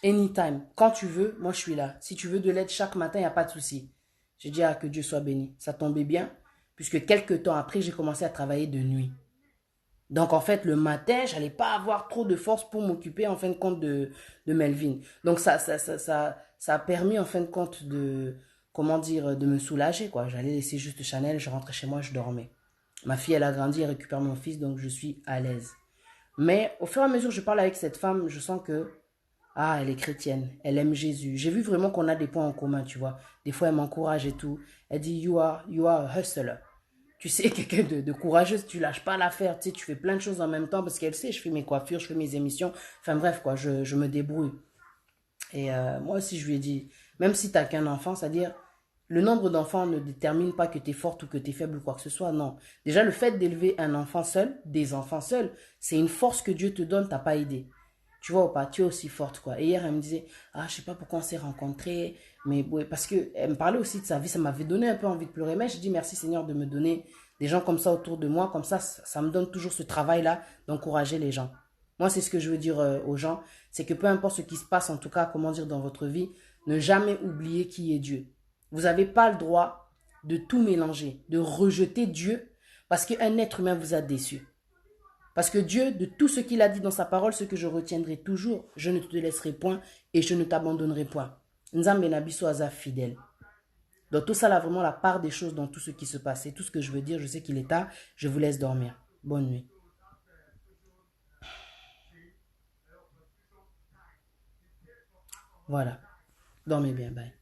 anytime, quand tu veux, moi, je suis là. Si tu veux de l'aide chaque matin, il n'y a pas de souci. J'ai dit, que Dieu soit béni. Ça tombait bien, puisque quelques temps après, j'ai commencé à travailler de nuit. Donc, en fait, le matin, j'allais pas avoir trop de force pour m'occuper, en fin de compte, de Melvin. Donc, ça a permis, en fin de compte, comment dire, de me soulager, quoi. J'allais laisser juste Chanel, je rentrais chez moi, je dormais. Ma fille, elle a grandi, elle récupère mon fils, donc je suis à l'aise. Mais au fur et à mesure que je parle avec cette femme, je sens que, ah, elle est chrétienne, elle aime Jésus. J'ai vu vraiment qu'on a des points en commun, tu vois. Des fois, elle m'encourage et tout. Elle dit, you are a hustler. Tu sais, quelqu'un de courageuse, tu lâches pas l'affaire, tu sais, tu fais plein de choses en même temps parce qu'elle sait, je fais mes coiffures, je fais mes émissions. Enfin bref, quoi, je me débrouille. Et moi aussi, je lui ai dit, même si tu n'as qu'un enfant, c'est-à-dire, le nombre d'enfants ne détermine pas que tu es forte ou que tu es faible ou quoi que ce soit, non. Déjà, le fait d'élever un enfant seul, des enfants seuls, c'est une force que Dieu te donne, t'as pas aidé. Tu vois ou pas, tu es aussi forte, quoi. Et hier, elle me disait, ah, je sais pas pourquoi on s'est rencontrés, mais ouais, parce que elle me parlait aussi de sa vie, ça m'avait donné un peu envie de pleurer. Mais je dis merci Seigneur de me donner des gens comme ça autour de moi, comme ça me donne toujours ce travail-là d'encourager les gens. Moi, c'est ce que je veux dire aux gens, c'est que peu importe ce qui se passe, en tout cas, comment dire, dans votre vie, ne jamais oublier qui est Dieu. Vous n'avez pas le droit de tout mélanger, de rejeter Dieu parce qu'un être humain vous a déçu. Parce que Dieu, de tout ce qu'il a dit dans sa parole, ce que je retiendrai toujours, je ne te laisserai point et je ne t'abandonnerai point. Nzambe Nabiso Aza fidèle. Donc tout ça là, vraiment la part des choses dans tout ce qui se passe. Et tout ce que je veux dire, je sais qu'il est tard, je vous laisse dormir. Bonne nuit. Voilà. Dormez bien, bye.